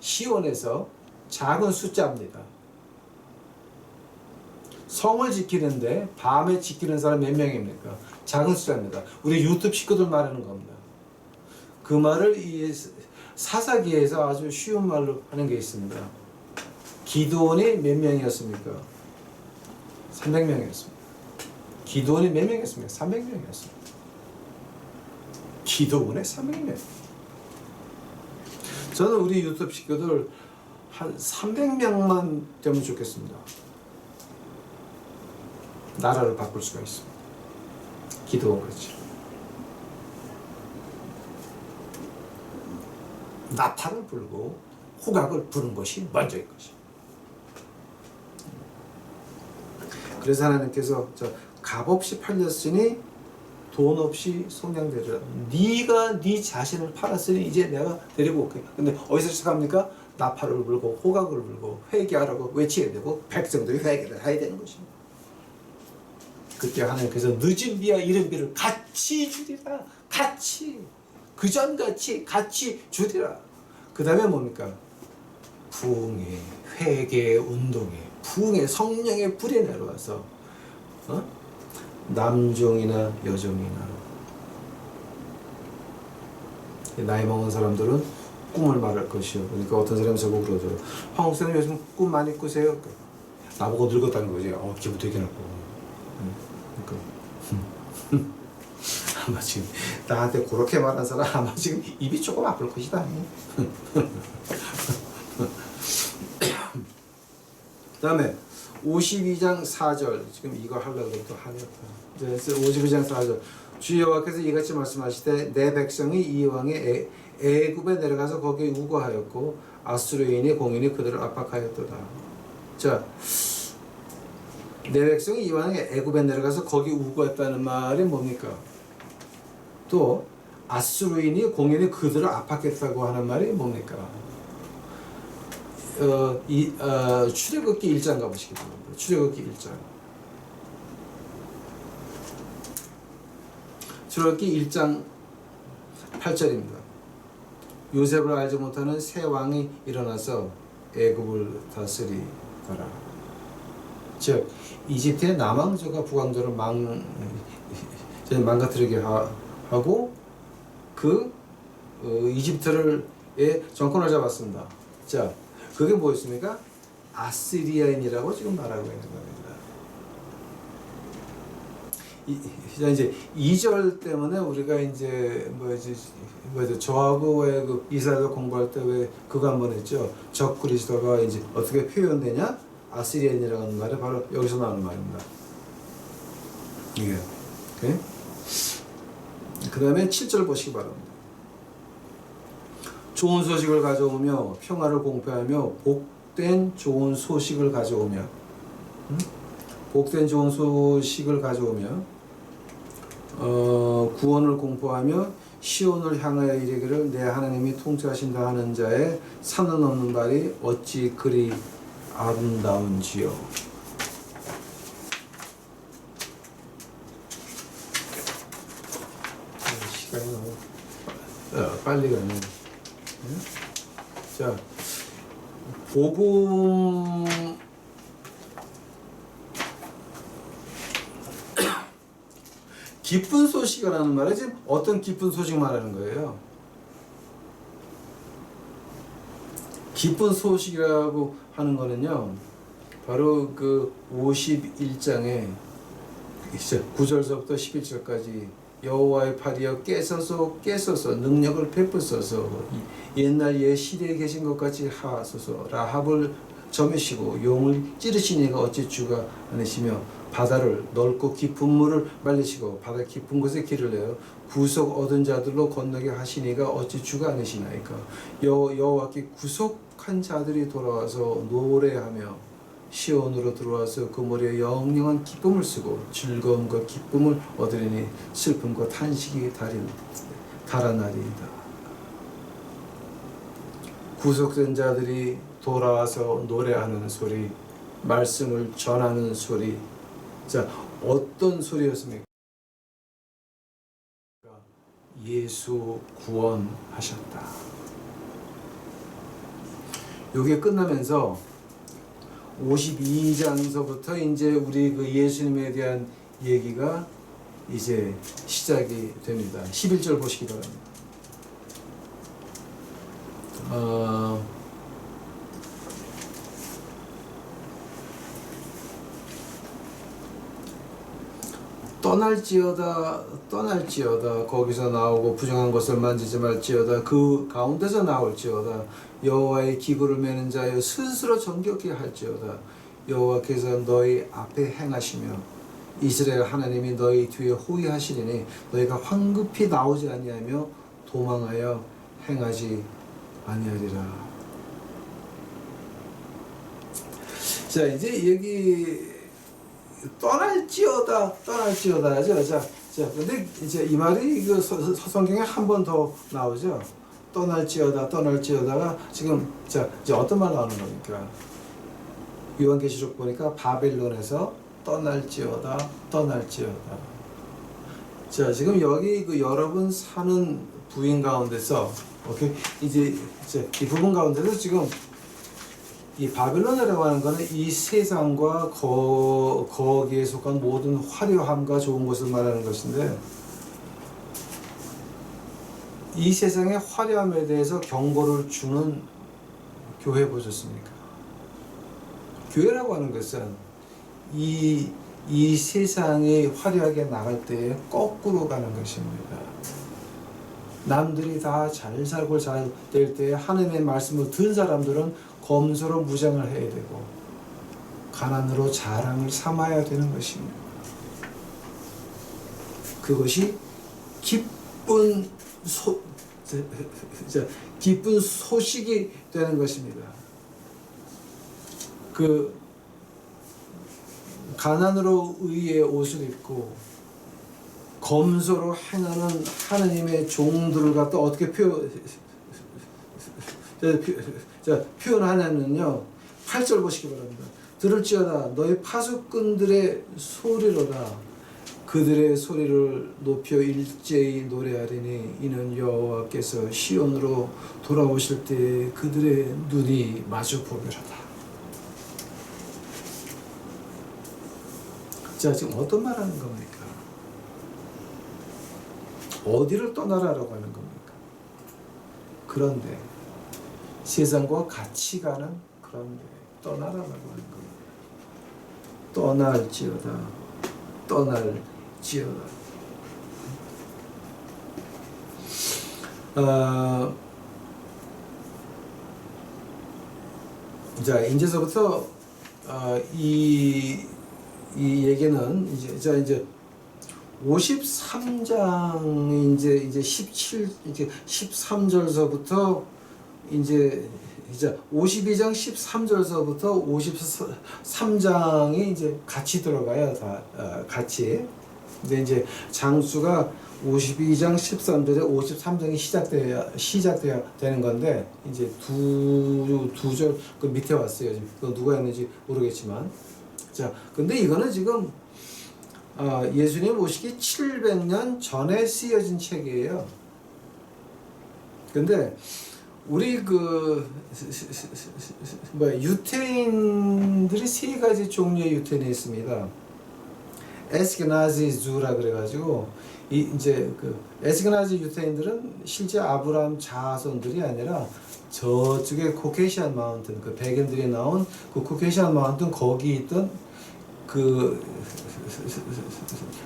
시온에서 작은 숫자입니다. 성을 지키는데 밤에 지키는 사람 몇 명입니까? 작은 숫자입니다. 우리 유튜브 식구들 말하는 겁니다. 그 말을 이 사사기에서 아주 쉬운 말로 하는 게 있습니다. 기드온이 몇 명이었습니까? 300명이었습니다. 기드온이 몇 명이었습니까? 300명이었습니다. 기드온의 300명. 저는 우리 유튜브 식구들 한 300명만 되면 좋겠습니다. 나라를 바꿀 수가 있습니다. 기도원 그렇지. 나팔을 불고 호각을 부는 것이 먼저인 것이. 그래서 하나님께서 값없이 팔렸으니 돈 없이 속량되리라. 네가 네 자신을 팔았으니 이제 내가 데리고 올게. 근데 어디서 시작합니까? 나팔을 불고 호각을 불고 회개하라고 외쳐야 되고 백성들이 회개를 해야 되는 것입니다. 그때 하나님께서 늦은 비와 이른 비를 같이 주리라. 같이 그전같이 같이 주리라. 그 다음에 뭡니까? 부흥의 회개의 운동에 부흥의 성령의 불이 내려와서 남종이나 여종이나 나이 먹은 사람들은 꿈을 말할 것이요. 그러니까 어떤 사람이 저보고 그러죠. 황 목사님 요즘 꿈 많이 꾸세요? 나보고 늙었다는 거지. 기분 되게 나쁘고. 그러니까 아마 지금 나한테 그렇게 말한 사람 아마 지금 입이 조금 아플 것이다. 그 다음에 52장 4절 지금 이거 하려고 또 하겠다. 52장 4절 주 여호와께서 이같이 말씀하시되 내 백성이 이왕에 애굽에 내려가서 거기에 우거하였고 아수르인이 공인이 그들을 압박하였도다. 자, 내 백성이 이왕에 애굽에 내려가서 거기 우거했다는 말이 뭡니까? 또 아수르인이 공인이 그들을 압박했다고 하는 말이 뭡니까? 출애굽기 1장 가보시기 바랍니다. 출애굽기 1장. 출애굽기 1장 8절입니다. 요셉을 알지 못하는 새 왕이 일어나서 애굽을 다스리더라. 즉 이집트의 남왕조가 북왕조를 망가뜨리게 하고 이집트의 정권을 잡았습니다. 자, 그게 뭐였습니까? 아시리아인이라고 지금 말하고 있는 겁니다. 이제 2절 때문에 우리가 이제 저하고의 그 이사야서 공부할 때 왜 그거 한번 했죠. 적 그리스도가 이제 어떻게 표현되냐? 아시리아인이라는 말이 바로 여기서 나오는 말입니다. 이게. 오케이? 그 다음에 7절 보시기 바랍니다. 좋은 소식을 가져오며 평화를 공표하며 복된 좋은 소식을 가져오며 복된 좋은 소식을 가져오며 구원을 공포하며 시온을 향하여 이르기를 내 하나님이 통치하신다 하는 자의 산은 없는 말이 어찌 그리 아름다운지요. 시간이 너무 빨리 가네. 자, 복음 기쁜 소식이라는 말은 지금 어떤 기쁜 소식 말하는 거예요? 기쁜 소식이라고 하는 거는요, 바로 그 51장에 9절서부터 11절까지 여호와의 팔이여 깨서서 능력을 베푸소서 옛날 옛 시대에 계신 것 같이 하소서 라합을 점이시고 용을 찌르시니가 어찌 주가 아니시며 바다를 넓고 깊은 물을 말리시고 바다 깊은 곳에 길을 내어 구속 얻은 자들로 건너게 하시니가 어찌 주가 아니시나이까. 여호와께 구속한 자들이 돌아와서 노래하며 시온으로 들어와서 그 머리에 영영한 기쁨을 쓰고 즐거움과 기쁨을 얻으리니 슬픔과 탄식이 달아나리이다. 구속된 자들이 돌아와서 노래하는 소리, 말씀을 전하는 소리. 자, 어떤 소리였습니까? 예수 구원하셨다. 요게 끝나면서 52장서부터 이제 우리 그 예수님에 대한 얘기가 이제 시작이 됩니다. 11절 보시기 바랍니다. 떠날지어다 거기서 나오고 부정한 것을 만지지 말지어다 그 가운데서 나올지어다 여호와의 기구를 매는 자여 스스로 정결케 할지어다 여호와께서 너희 앞에 행하시며 이스라엘 하나님이 너희 뒤에 호위하시리니 너희가 황급히 나오지 아니하며 도망하여 행하지 아니하리라. 자, 이제 여기 떠날지어다 하죠. 자, 근데 이제 이 말이 그 성경에 한 번 더 나오죠. 떠날지어다가 지금 자, 이제 어떤 말 나오는 겁니까? 요한계시록 보니까 바벨론에서 떠날지어다. 자, 지금 여기 그 여러분 사는 부인 가운데서 오케이 이제 이 부분 가운데서 지금 이 바벨론이라고 하는 것은 이 세상과 거기에 속한 모든 화려함과 좋은 것을 말하는 것인데 이 세상의 화려함에 대해서 경고를 주는 교회 보셨습니까? 교회라고 하는 것은 이 세상이 화려하게 나갈 때에 거꾸로 가는 것입니다. 남들이 다 잘 살고 잘 될 때에 하나님의 말씀을 든 사람들은 검소로 무장을 해야 되고 가난으로 자랑을 삼아야 되는 것입니다. 그것이 기쁜 소식이 되는 것입니다. 그 가난으로 의의 옷을 입고 검소로 행하는 하나님의 종들을 갖다 어떻게 표현하냐면요 8절 보시기 바랍니다. 들을지어다 너희 파수꾼들의 소리로다 그들의 소리를 높여 일제히 노래하리니 이는 여호와께서 시온으로 돌아오실 때 그들의 눈이 마주 보리로다. 자 지금 어떤 말 하는 겁니까? 어디를 떠나라라고 하는 겁니까? 그런데 세상과 같이 가는 그런데 떠나라라고 하는 겁니다. 떠날지어다 떠날지어다. 자 이제서부터 이 얘기는 이제 53장 이제 13절서부터 이제 52장 13절서부터 53장이 이제 같이 들어가요. 다 같이. 근데 이제 장수가 52장 13절에 53장이 시작돼야 되는 건데 이제 두 절 그 밑에 왔어요. 지금 그 누가 했는지 모르겠지만. 자, 근데 이거는 지금 예수님 오시기 700년 전에 쓰여진 책이에요. 근데 우리 유태인들이 세 가지 종류의 유태인이 있습니다. 에스케나지 주라 그래가지고 이제 에스케나지 유태인들은 실제 아브라함 자손들이 아니라 저쪽에 코케이션 마운틴 그 백인들이 나온 그 코케이션 마운틴 거기 있던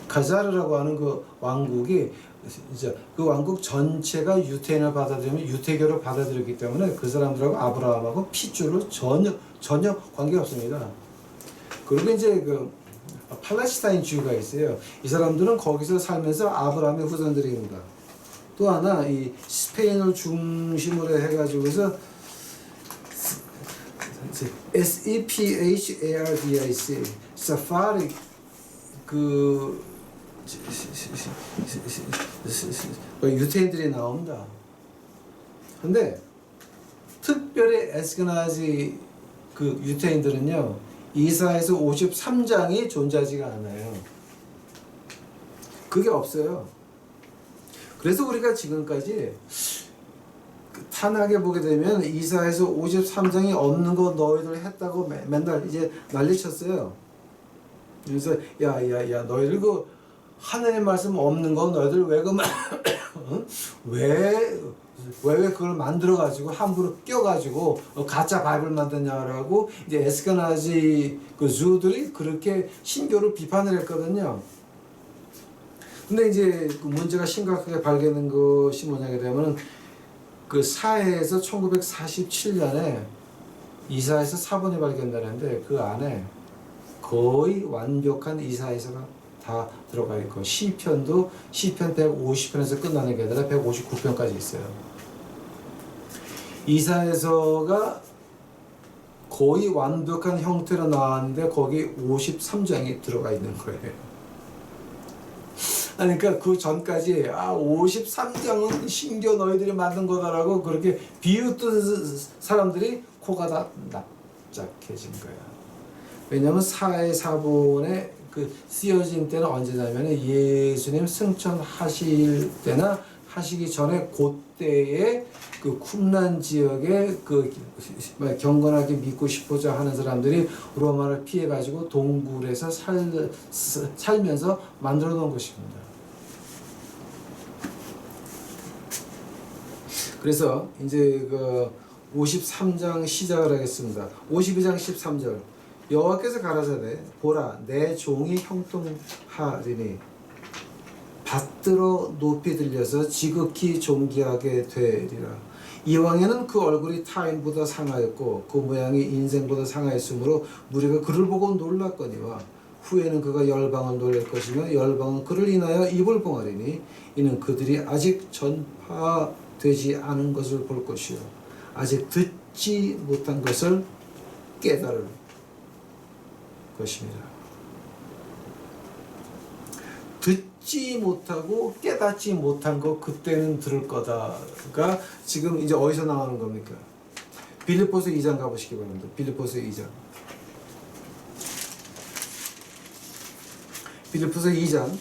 가자르라고 하는 그 왕국이 이제 그 왕국 전체가 유태인을 받아들이면 유태교를 받아들였기 때문에 그 사람들하고 아브라함하고 핏줄로 전혀 관계가 없습니다. 그리고 이제 팔레스타인 주가 있어요. 이 사람들은 거기서 살면서 아브라함의 후손들입니다. 또 하나 이 스페인을 중심으로 해가지고서 SEPHARDIC 사파리 유태인들이 나옵니다. 근데 특별히 에스케나지 유태인들은요 이사야서 53장이 존재하지가 않아요. 그게 없어요. 그래서 우리가 지금까지 탄하게 보게 되면 이사야서 53장이 없는 거 너희들 했다고 맨날 이제 난리쳤어요. 그래서 야 너희들 하나님 말씀 없는 거 너희들 왜 그걸 만들어 가지고 함부로 껴 가지고 가짜 바이블 만드냐라고 이제 에스케나지 주들이 그렇게 신교를 비판을 했거든요. 근데 이제 문제가 심각하게 발견된 것이 뭐냐게 되면은 사해에서 1947년에 이사야서 사본이 발견되는데 그 안에 거의 완벽한 이사야서가 다 들어가 있고 시편도 시편 150편에서 끝나는 게 아니라 159편까지 있어요. 이사야서가 거의 완벽한 형태로 나왔는데 거기 53장이 들어가 있는 거예요. 그러니까 그 전까지 53장은 신교 너희들이 만든 거다라고 그렇게 비웃던 사람들이 코가 다 납작해진 거야. 왜냐하면 사본에 쓰여진 때는 언제냐면 예수님 승천하실 때나 하시기 전에 그때에 쿰란 지역에 경건하게 믿고 싶고자 하는 사람들이 로마를 피해 가지고 동굴에서 살면서 만들어 놓은 것입니다. 그래서 이제 53장 시작을 하겠습니다. 52장 13절 여호와께서 가라사대 보라 내 종이 형통하리니 받들어 높이 들려서 지극히 존귀하게 되리라. 이왕에는 그 얼굴이 타인보다 상하였고 그 모양이 인생보다 상하였으므로 무리가 그를 보고 놀랐거니와 후에는 그가 열방을 놀랄 것이며 열방은 그를 인하여 입을 봉하리니 이는 그들이 아직 전파되지 않은 것을 볼 것이요 아직 듣지 못한 것을 깨달을 것입니다. 듣지 못하고 깨닫지 못한 거 그때는 들을 거다가 지금 이제 어디서 나오는 겁니까? 빌립보서 2장 가보시기 바랍니다. 빌립보서 2장. 빌립보서 2장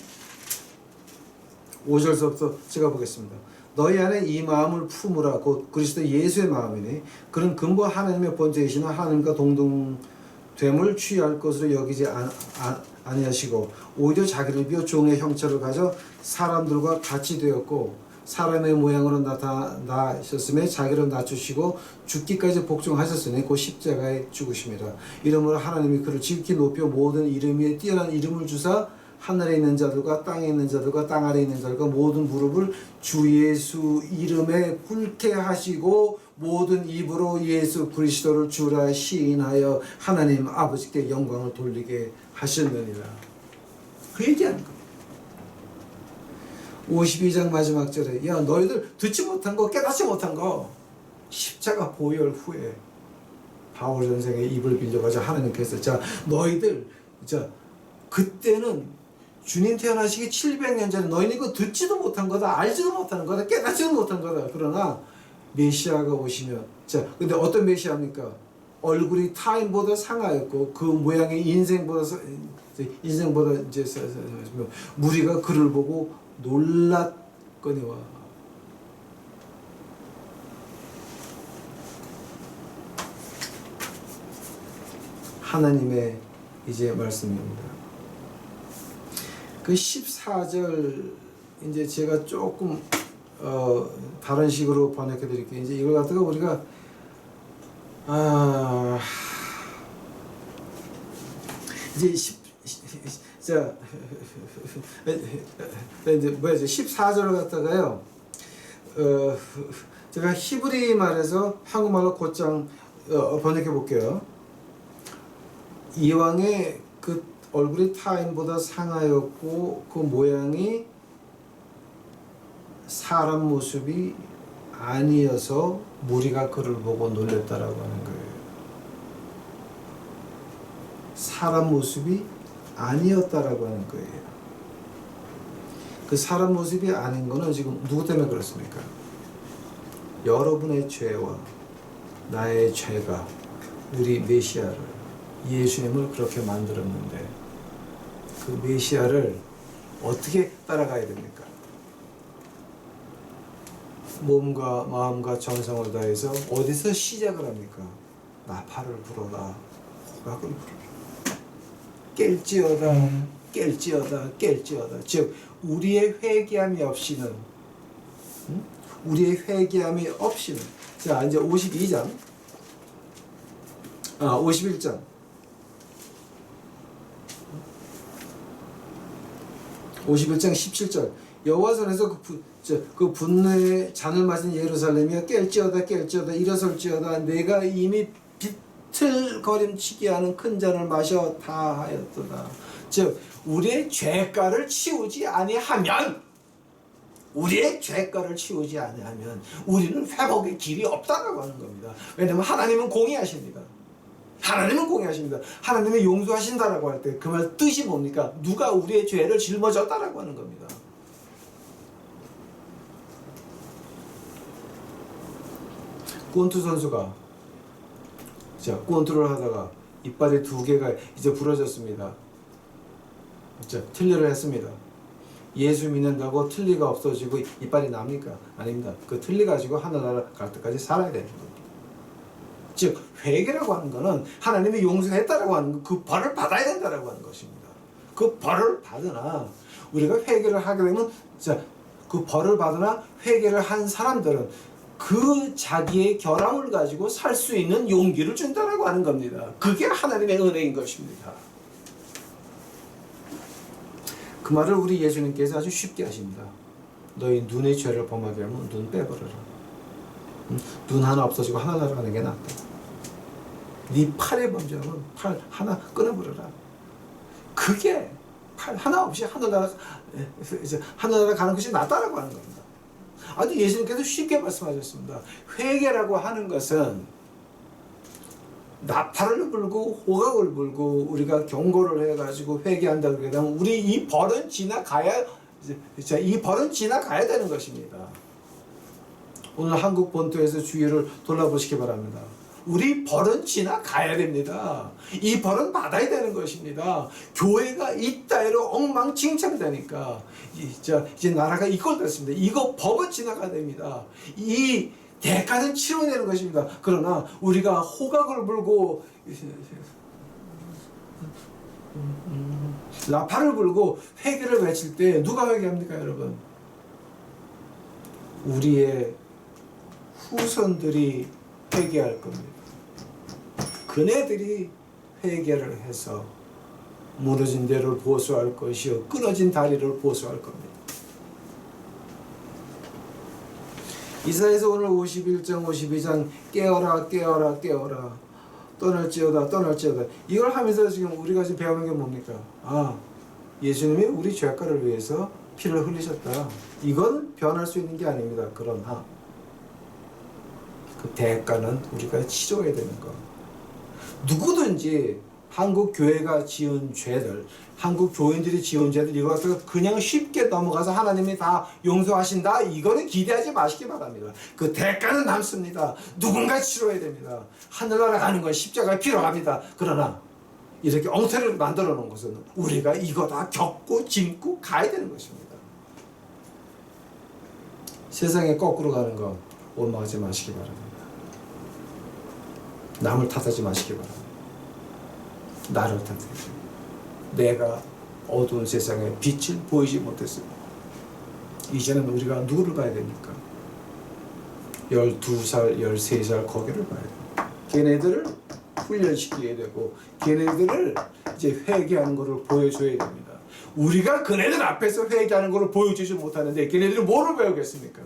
5절서부터 제가 보겠습니다. 너희 안에 이 마음을 품으라. 곧 그리스도 예수의 마음이니 그는 근본 하나님의 본체이시나 하나님과 동등됨을 취할 것으로 여기지 아니하시고 오히려 자기를 비워 종의 형체를 가져 사람들과 같이 되었고 사람의 모양으로 나타나셨음에 자기를 낮추시고 죽기까지 복종하셨으니 곧 십자가에 죽으심이라. 이러므로 하나님이 그를 지극히 높여 모든 이름 위에 뛰어난 이름을 주사 하늘에 있는 자들과 땅에 있는 자들과 땅 아래에 있는 자들과 모든 무릎을 주 예수 이름에 꿇게 하시고 모든 입으로 예수 그리스도를 주라 시인하여 하나님 아버지께 영광을 돌리게 하셨느니라. 그 얘기하는 겁니다. 52장 마지막 절에 야 너희들 듣지 못한 거 깨닫지 못한 거 십자가 보혈 후에 바울 선생의 입을 빌려가지고 하나님께서 자 너희들 자 그때는 주님 태어나시기 700년 전에 너희는 이거 듣지도 못한 거다 알지도 못하는 거다 깨닫지도 못한 거다. 그러나 메시아가 오시면 자 근데 어떤 메시아입니까? 얼굴이 타인보다 상하였고 그 모양이 인생보다 이제 무리가 그를 보고 놀랐거니와. 하나님의 이제 말씀입니다. 그 14절 이제 제가 조금 다른 식으로 번역해 드릴게요. 이제 이걸 갖다가 우리가 이제 이제 뭐야죠? 14절을 갖다가요. 제가 히브리 말에서 한국말로 곧장 번역해 볼게요. 이왕의 그 얼굴이 타인보다 상하였고 그 모양이 사람 모습이 아니어서 무리가 그를 보고 놀랬다라고 하는 거예요. 사람 모습이 아니었다라고 하는 거예요. 그 사람 모습이 아닌 거는 지금 누구 때문에 그렇습니까? 여러분의 죄와 나의 죄가 우리 메시아를 예수님을 그렇게 만들었는데 그 메시아를 어떻게 따라가야 됩니까? 몸과 마음과 정성을 다해서 어디서 시작을 합니까? 나팔을 불어라, 호각을 불어라, 깰지어다, 깰지어다, 깰지어다. 즉 우리의 회개함이 없이는 우리의 회개함이 없이는 자 이제 52장 51장 51장 17절 여호와전에서 그 분노의 잔을 마신 예루살렘이여 깰지어다 깰지어다 일어설지어다 내가 이미 비틀거림치게 하는 큰 잔을 마셔 다 하였도다. 즉 우리의 죄가를 치우지 아니하면 우리의 죄가를 치우지 아니하면 우리는 회복의 길이 없다라고 하는 겁니다. 왜냐하면 하나님은 공의하십니다. 하나님은 공의하십니다. 하나님이 용서하신다라고 할 때 그 말 뜻이 뭡니까? 누가 우리의 죄를 짊어졌다라고 하는 겁니다. 꼰투 선수가 자 꼰투를 하다가 이빨이 2개가 이제 부러졌습니다. 자 틀니를 했습니다. 예수 믿는다고 틀니가 없어지고 이빨이 납니까? 아닙니다. 그 틀니 가지고 하늘나라 갈 때까지 살아야 되는 겁니다. 즉 회개라고 하는 것은 하나님이 용서했다라고 하는 그 벌을 받아야 된다라고 하는 것입니다. 그 벌을 받으나 우리가 회개를 하게 되면 그 벌을 받으나 회개를 한 사람들은 그 자기의 결함을 가지고 살 수 있는 용기를 준다라고 하는 겁니다. 그게 하나님의 은혜인 것입니다. 그 말을 우리 예수님께서 아주 쉽게 하십니다. 너희 눈의 죄를 범하게 하면 눈 빼버려라. 눈 하나 없어지고 하나 날아가는 게 낫다. 네 팔에 범죄하면 팔 하나 끊어버려라. 그게 팔 하나 없이 하늘나라 가는 것이 낫다라고 하는 겁니다. 아주 예수님께서 쉽게 말씀하셨습니다. 회개라고 하는 것은 나팔을 불고 호각을 불고 우리가 경고를 해가지고 회개한다 그러게 되면 우리 이 벌은 지나가야 되는 것입니다. 오늘 한국 본토에서 주위를 돌아보시기 바랍니다. 우리 벌은 지나가야 됩니다. 이 벌은 받아야 되는 것입니다. 교회가 이따위로 엉망진창되니까 이제 나라가 이꼴됐습니다. 이거 법은 지나가야 됩니다. 이 대가는 치러내는 것입니다. 그러나 우리가 호각을 불고 나팔을 불고 회개를 외칠 때 누가 회개합니까, 여러분? 우리의 후손들이 회개할 겁니다. 그네들이 회개를 해서 무너진 데를 보수할 것이요 끊어진 다리를 보수할 겁니다. 이사야서 오늘 51장 52장 깨어라 깨어라 깨어라 떠날지어다 떠날지어다 이걸 하면서 지금 우리가 지금 배우는 게 뭡니까? 예수님이 우리 죄가를 위해서 피를 흘리셨다. 이건 변할 수 있는 게 아닙니다. 그러나 그 대가는 우리가 치러야 되는 거. 누구든지 한국 교회가 지은 죄들, 한국 교인들이 지은 죄들 이거 갖다가 그냥 쉽게 넘어가서 하나님이 다 용서하신다. 이거는 기대하지 마시기 바랍니다. 그 대가는 남습니다. 누군가 치러야 됩니다. 하늘나라 가는 건 십자가가 필요합니다. 그러나 이렇게 엉터리를 만들어 놓은 것은 우리가 이거 다 겪고 짊고 가야 되는 것입니다. 세상에 거꾸로 가는 거 원망하지 마시기 바랍니다. 남을 탓하지 마시기 바랍니다. 나를 탓하지. 내가 어두운 세상에 빛을 보이지 못했습니다. 이제는 우리가 누구를 봐야 됩니까? 12살, 13살 거기를 봐야 됩니다. 걔네들을 훈련시켜야 되고 걔네들을 이제 회개하는 것을 보여줘야 됩니다. 우리가 그네들 앞에서 회개하는 것을 보여주지 못하는데 걔네들이 뭐를 배우겠습니까?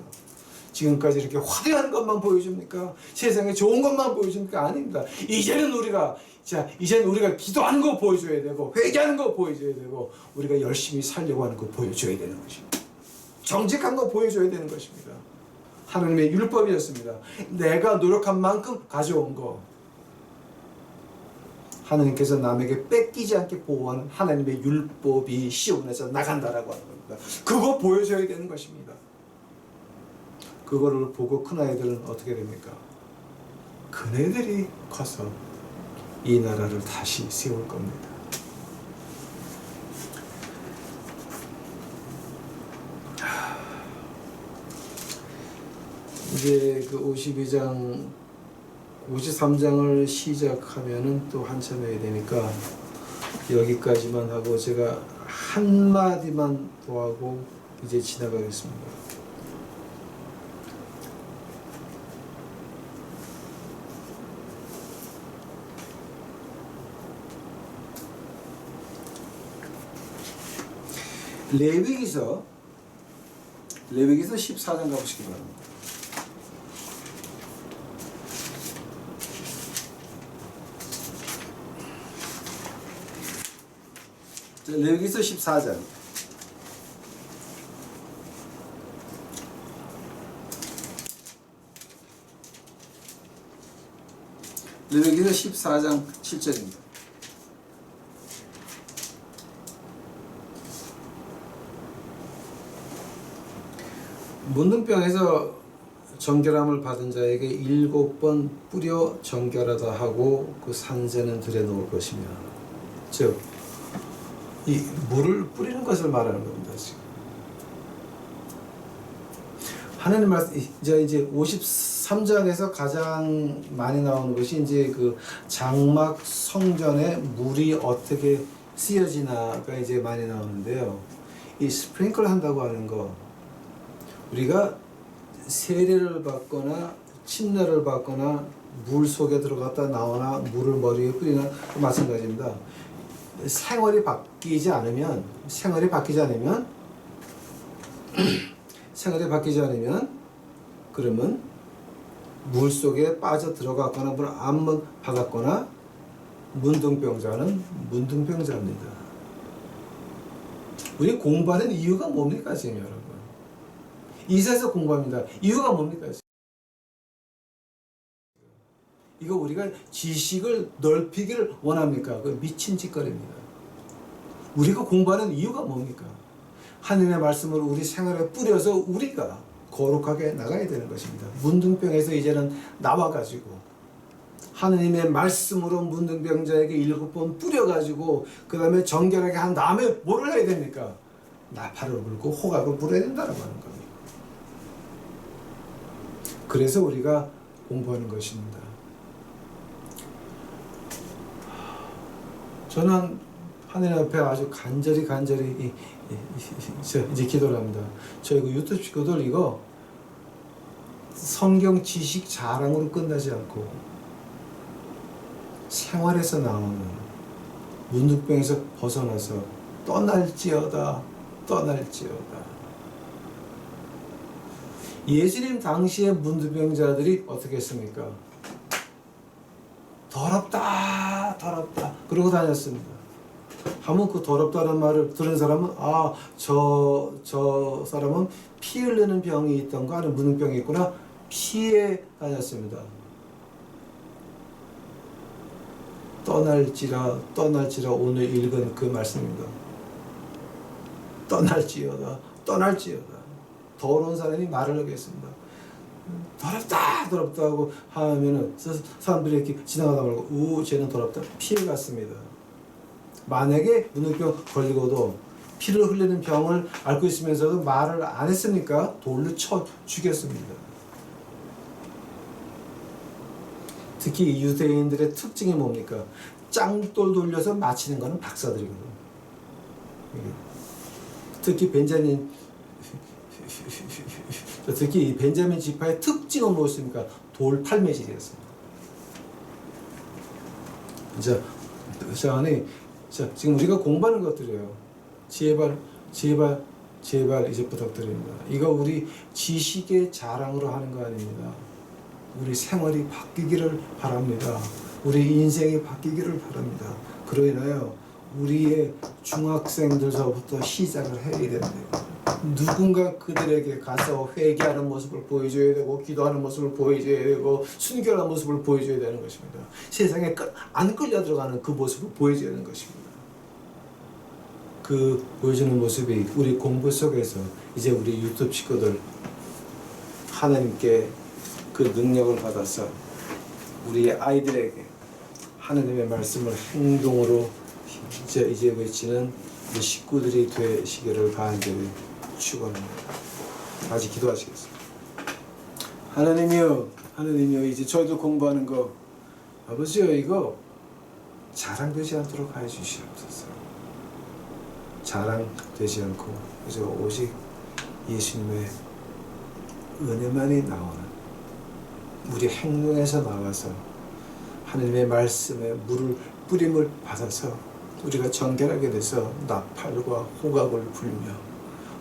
지금까지 이렇게 화려한 것만 보여줍니까? 세상에 좋은 것만 보여줍니까? 아닙니다. 이제는 우리가 기도하는 거 보여줘야 되고 회개하는 거 보여줘야 되고 우리가 열심히 살려고 하는 거 보여줘야 되는 것입니다. 정직한 거 보여줘야 되는 것입니다. 하나님의 율법이었습니다. 내가 노력한 만큼 가져온 거. 하나님께서 남에게 뺏기지 않게 보호하는 하나님의 율법이 시온에서 나간다라고 하는 겁니다. 그거 보여줘야 되는 것입니다. 그거를 보고 큰아이들은 어떻게 됩니까? 그네들이 커서 이 나라를 다시 세울 겁니다. 이제 그 52장 53장을 시작하면은 또 한참 해야 되니까 여기까지만 하고 제가 한마디만 더 하고 이제 지나가겠습니다. 레위기서 14장 가보시기 바랍니다. 레위기서 14장 레위기서 14장 7절입니다. 문둥병에서 정결함을 받은 자에게 7번 뿌려 정결하다 하고 그 산새는 들여 놓을 것이며, 즉 이 물을 뿌리는 것을 말하는 겁니다. 지금 하나님 말씀 이제 53장에서 가장 많이 나오는 것이 이제 그 장막 성전에 물이 어떻게 쓰여지나가 이제 많이 나오는데요. 이 스프링클 한다고 하는 거, 우리가 세례를 받거나 침례를 받거나 물 속에 들어갔다 나오나 물을 머리에 뿌리나 마찬가지입니다. 생활이 바뀌지 않으면 그러면 물 속에 빠져 들어갔거나 물 안 받았거나 문둥병자는 문둥병자입니다. 우리 공부하는 이유가 뭡니까 지금 여러분? 이사에서 공부합니다. 이유가 뭡니까? 이거 우리가 지식을 넓히기를 원합니까? 그 미친 짓거리입니다. 우리가 공부하는 이유가 뭡니까? 하나님의 말씀을 우리 생활에 뿌려서 우리가 거룩하게 나가야 되는 것입니다. 문둥병에서 이제는 나와가지고 하느님의 말씀으로 문둥병자에게 7번 뿌려가지고 그 다음에 정결하게 한 다음에 뭐를 해야 됩니까? 나팔을 불고 호각을 불어야 된다고 하는 겁니다. 그래서 우리가 공부하는 것입니다. 저는 하느님 앞에 아주 간절히 이제 기도를 합니다. 저희 그 유튜브 친구들 이거 성경 지식 자랑으로 끝나지 않고 생활에서 나오는 문득병에서 벗어나서 떠날지어다. 예수님 당시의 문둥병자들이 어떻게 했습니까? 더럽다 그러고 다녔습니다. 하면 그 더럽다는 말을 들은 사람은 저 사람은 피 흘리는 병이 있던 거 아니면 문둥병이 있구나 피해 다녔습니다. 떠날지라 오늘 읽은 그 말씀입니다. 떠날지어다 더러운 사람이 말을 하겠습니다. 더럽다 하고 하면은 사람들이 이렇게 지나가다 말고 쟤는 더럽다 피해갔습니다. 만약에 문둥병 걸리고도 피를 흘리는 병을 앓고 있으면서도 말을 안 했습니까? 돌로 쳐 죽였습니다. 특히 유대인들의 특징이 뭡니까? 짱돌 돌려서 맞히는 거는 박사들이거든요. 특히 벤자민 지파의 특징은 무엇입니까? 돌팔매질이었습니다. 지금 우리가 공부하는 것들이에요. 제발 이제 부탁드립니다. 이거 우리 지식의 자랑으로 하는 거 아닙니다. 우리 생활이 바뀌기를 바랍니다. 우리 인생이 바뀌기를 바랍니다. 그로 인하여 우리의 중학생들서부터 시작을 해야 됩니다. 누군가 그들에게 가서 회개하는 모습을 보여줘야 되고 기도하는 모습을 보여줘야 되고 순결한 모습을 보여줘야 되는 것입니다. 세상에 안 끌려 들어가는 그 모습을 보여줘야 되는 것입니다. 그 보여주는 모습이 우리 공부 속에서 이제 우리 유튜브 식구들 하나님께 그 능력을 받아서 우리 아이들에게 하나님의 말씀을 행동으로 이제 외치는 우리 식구들이 되시기를 간절히 축원합니다. 같이 기도하시겠습니다. 하나님이여 이제 저희도 공부하는 거 아버지요 이거 자랑되지 않도록 하여 주시옵소서. 자랑되지 않고 이제 오직 예수님의 은혜만이 나오는 우리 행동에서 나와서 하나님의 말씀에 물을 뿌림을 받아서 우리가 정결하게 돼서 나팔과 호각을 불며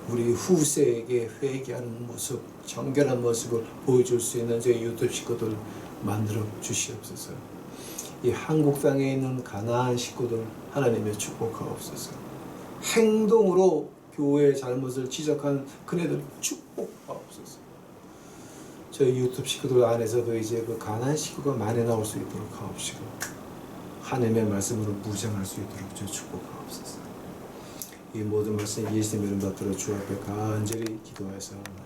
우리 후세에게 회개하는 모습, 정결한 모습을 보여줄 수 있는 저희 유튜브 식구들 만들어 주시옵소서. 이 한국 땅에 있는 가나안 식구들 하나님의 축복하옵소서. 행동으로 교회의 잘못을 지적한 그네들 축복하옵소서. 저희 유튜브 식구들 안에서도 이제 그 가나안 식구가 많이 나올 수 있도록 하옵시고 하나님의 말씀으로 무장할 수 있도록 저 축복하옵소서. 이 모든 말씀 예수님의 이름 받들어 주 앞에 간절히 기도하였사옵나이다.